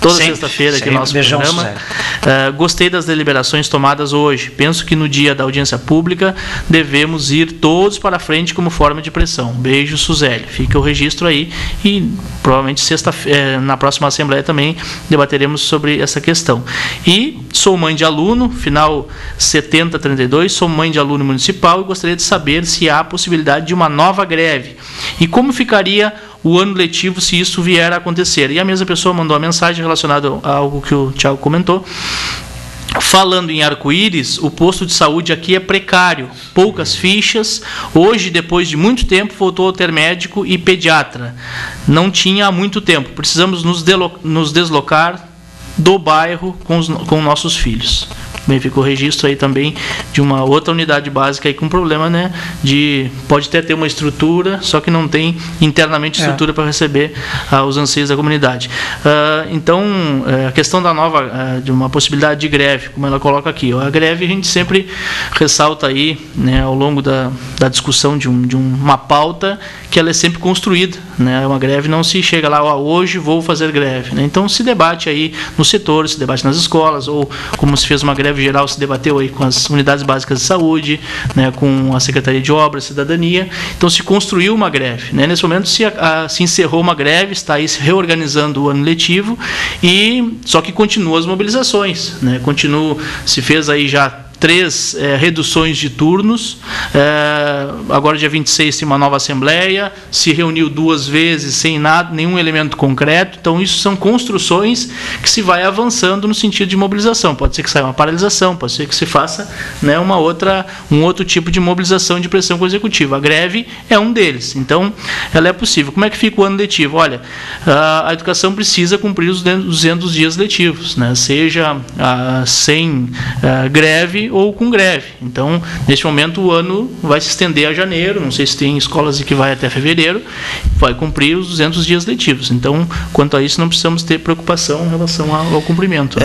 toda sexta-feira aqui no nosso programa. Gostei das deliberações tomadas hoje. Penso que no dia da audiência pública devemos ir todos para frente como forma de pressão. Beijo, Suzeli. Fica o registro aí e provavelmente na próxima Assembleia também debateremos sobre essa questão. E sou mãe de aluno, final 7032, sou mãe de aluno municipal e gostaria de saber se há possibilidade de uma nova greve. E como ficaria o ano letivo se isso vier a acontecer. E a mesma pessoa mandou uma mensagem relacionada a algo que o Thiago comentou. Falando em arco-íris, o posto de saúde aqui é precário, poucas fichas. Hoje, depois de muito tempo, voltou a ter médico e pediatra. Não tinha há muito tempo. Precisamos nos deslocar do bairro com nossos filhos. Bem, ficou registro aí também de uma outra unidade básica aí com problema, né? Pode até ter uma estrutura, só que não tem internamente estrutura para receber os anseios da comunidade. Então, a questão de uma possibilidade de greve, como ela coloca aqui, a greve a gente sempre ressalta aí, né, ao longo da discussão de uma pauta, que ela é sempre construída, né? Uma greve não se chega lá, hoje vou fazer greve, né? Então se debate aí no setor, se debate nas escolas, ou como se fez uma greve geral, se debateu aí com as unidades básicas de saúde, né, com a Secretaria de Obras e Cidadania. Então se construiu uma greve, né? Nesse momento se encerrou uma greve, está aí se reorganizando o ano letivo, só que continuam as mobilizações, né? Se fez aí já 3 reduções de turnos, agora dia 26 tem uma nova assembleia, se reuniu 2 vezes sem nenhum elemento concreto. Então isso são construções que se vai avançando no sentido de mobilização. Pode ser que saia uma paralisação, pode ser que se faça, né, um outro tipo de mobilização de pressão com o executivo. A greve é um deles, então ela é possível. Como é que fica o ano letivo? Olha, a educação precisa cumprir os 200 dias letivos, né, seja sem greve ou com greve. Então, neste momento, o ano vai se estender a janeiro, não sei se tem escolas que vai até fevereiro, vai cumprir os 200 dias letivos. Então, quanto a isso, não precisamos ter preocupação em relação ao cumprimento.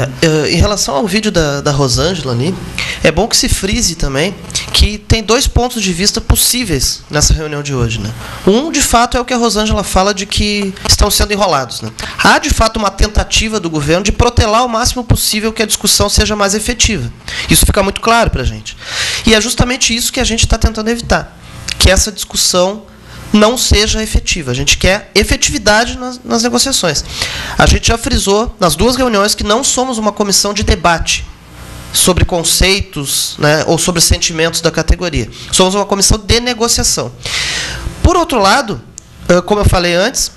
Em relação ao vídeo da Rosângela ali, é bom que se frise também que tem 2 pontos de vista possíveis nessa reunião de hoje, né? Um, de fato, é o que a Rosângela fala de que estão sendo enrolados, né? Há, de fato, uma tentativa do governo de protelar o máximo possível que a discussão seja mais efetiva. Isso fica muito claro para a gente. E é justamente isso que a gente está tentando evitar, que essa discussão não seja efetiva. A gente quer efetividade nas negociações. A gente já frisou nas 2 reuniões que não somos uma comissão de debate sobre conceitos, né, ou sobre sentimentos da categoria. Somos uma comissão de negociação. Por outro lado, como eu falei antes,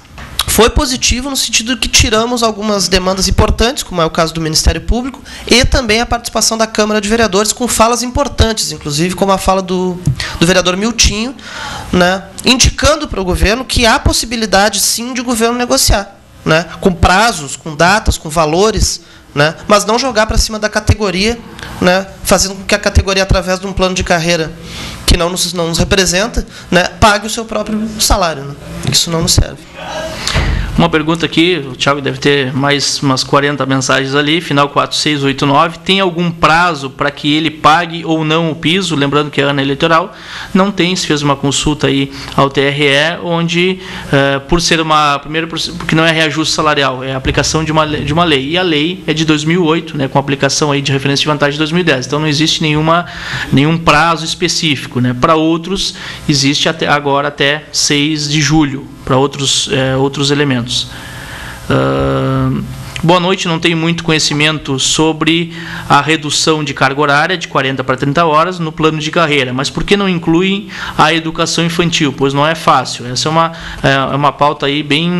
foi positivo no sentido de que tiramos algumas demandas importantes, como é o caso do Ministério Público, e também a participação da Câmara de Vereadores, com falas importantes, inclusive como a fala do vereador Miltinho, né, indicando para o governo que há possibilidade, sim, de o governo negociar, né, com prazos, com datas, com valores, né, mas não jogar para cima da categoria, né, fazendo com que a categoria, através de um plano de carreira que não nos representa, né, pague o seu próprio salário, né. Isso não nos serve.
Uma pergunta aqui, o Thiago deve ter mais umas 40 mensagens ali, final 4689. Tem algum prazo para que ele pague ou não o piso? Lembrando que é ano eleitoral. Não tem, se fez uma consulta aí ao TRE, onde, por ser primeiro, porque não é reajuste salarial, é a aplicação de uma lei. E a lei é de 2008, né, com aplicação aí de referência de vantagem de 2010. Então não existe nenhum prazo específico, né? Para outros, existe agora até 6 de julho, para outros elementos. Boa noite, não tenho muito conhecimento sobre a redução de carga horária de 40 para 30 horas no plano de carreira, mas por que não incluem a educação infantil? Pois não é fácil. Essa é uma pauta aí bem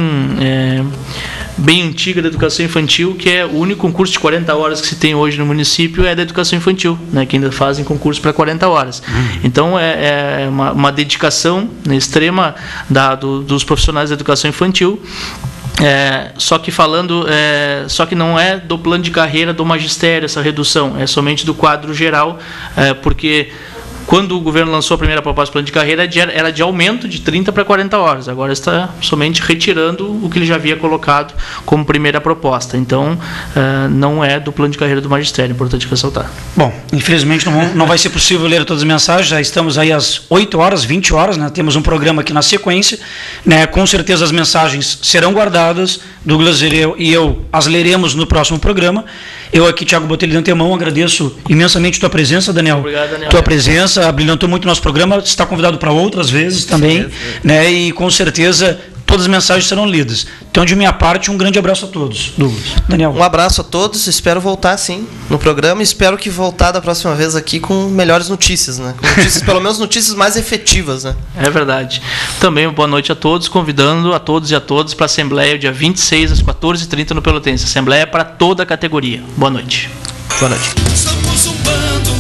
antiga da educação infantil, que é o único concurso de 40 horas que se tem hoje no município é da educação infantil, né, que ainda fazem concurso para 40 horas. Então, é uma dedicação, né, extrema dos profissionais da educação infantil. Só que não é do plano de carreira do magistério essa redução, é somente do quadro geral, porque quando o governo lançou a primeira proposta do plano de carreira, era de aumento de 30 para 40 horas. Agora está somente retirando o que ele já havia colocado como primeira proposta. Então, não é do plano de carreira do magistério, é importante ressaltar.
Bom, infelizmente não vai ser possível ler todas as mensagens, já estamos aí às 8 horas, 20 horas, né? Temos um programa aqui na sequência, né? Com certeza as mensagens serão guardadas, Douglas e eu as leremos no próximo programa. Eu aqui, Thiago Botelho, de antemão, agradeço imensamente tua presença, Daniel.
Obrigado, Daniel.
Tua presença, brilhantou muito o nosso programa, está convidado para outras vezes também, né? E com certeza todas as mensagens serão lidas. Então, de minha parte, um grande abraço a todos. Douglas. Daniel.
Um abraço a todos, espero voltar sim no programa, espero que voltar da próxima vez aqui com melhores notícias, né? Com notícias, pelo menos notícias mais efetivas, né?
É verdade. Também boa noite a todos, convidando a todos e a todas para a Assembleia, dia 26 às 14h30 no Pelotense. Assembleia para toda a categoria. Boa noite.
Boa noite.
Somos um bando,